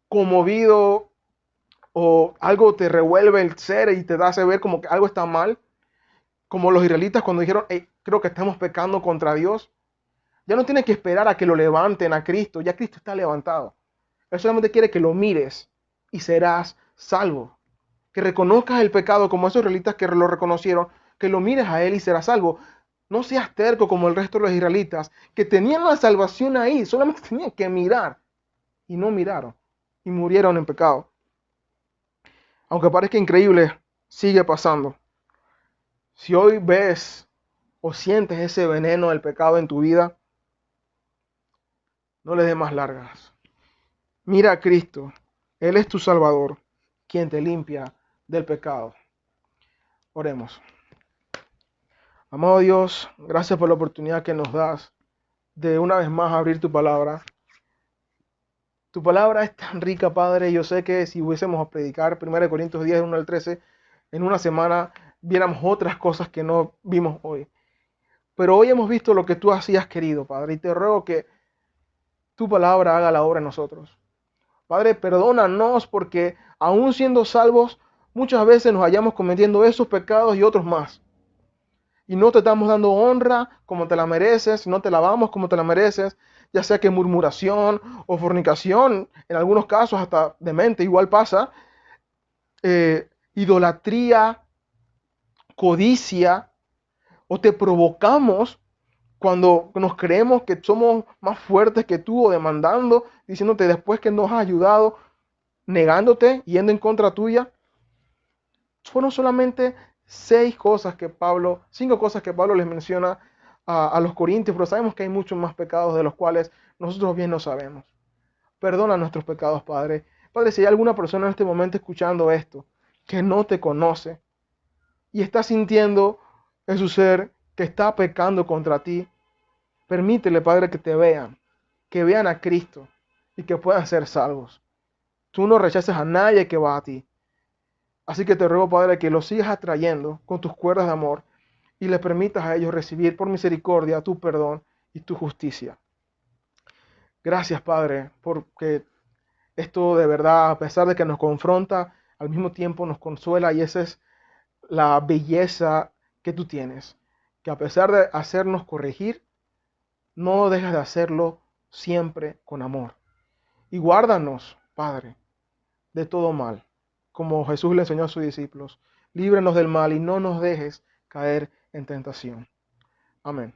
conmovido o algo te revuelve el ser y te hace ver como que algo está mal, como los israelitas cuando dijeron, hey, creo que estamos pecando contra Dios, ya no tienes que esperar a que lo levanten a Cristo, ya Cristo está levantado. Él solamente quiere que lo mires y serás salvo. Que reconozcas el pecado como esos israelitas que lo reconocieron, que lo mires a Él y serás salvo. No seas terco como el resto de los israelitas, que tenían la salvación ahí, solamente tenían que mirar y no miraron y murieron en pecado. Aunque parezca increíble, sigue pasando. Si hoy ves o sientes ese veneno del pecado en tu vida, no le des más largas. Mira a Cristo. Él es tu Salvador, quien te limpia del pecado. Oremos. Amado Dios, gracias por la oportunidad que nos das de una vez más abrir tu palabra. Tu palabra es tan rica, Padre. Yo sé que si hubiésemos a predicar 1 Corintios 10, 1 al 13, en una semana viéramos otras cosas que no vimos hoy. Pero hoy hemos visto lo que tú hacías querido, Padre, y te ruego que tu palabra haga la obra en nosotros. Padre, perdónanos porque aún siendo salvos, muchas veces nos hallamos cometiendo esos pecados y otros más. Y no te estamos dando honra como te la mereces, no te lavamos como te la mereces, ya sea que murmuración o fornicación, en algunos casos hasta demente, igual pasa, idolatría, codicia, o te provocamos cuando nos creemos que somos más fuertes que tú o demandando, diciéndote después que nos has ayudado, negándote, yendo en contra tuya. Fueron solamente cinco cosas que Pablo les menciona a los corintios, pero sabemos que hay muchos más pecados de los cuales nosotros bien no sabemos. Perdona nuestros pecados, Padre. Padre, si hay alguna persona en este momento escuchando esto que no te conoce y está sintiendo en su ser que está pecando contra ti, permítele, Padre, que vean a Cristo y que puedan ser salvos. Tú no rechaces a nadie que va a ti. Así que te ruego, Padre, que los sigas atrayendo con tus cuerdas de amor y les permitas a ellos recibir por misericordia tu perdón y tu justicia. Gracias, Padre, porque esto de verdad, a pesar de que nos confronta, al mismo tiempo nos consuela y esa es la belleza que tú tienes. Que a pesar de hacernos corregir, no dejas de hacerlo siempre con amor. Y guárdanos, Padre, de todo mal, como Jesús le enseñó a sus discípulos. Líbranos del mal y no nos dejes caer en tentación. Amén.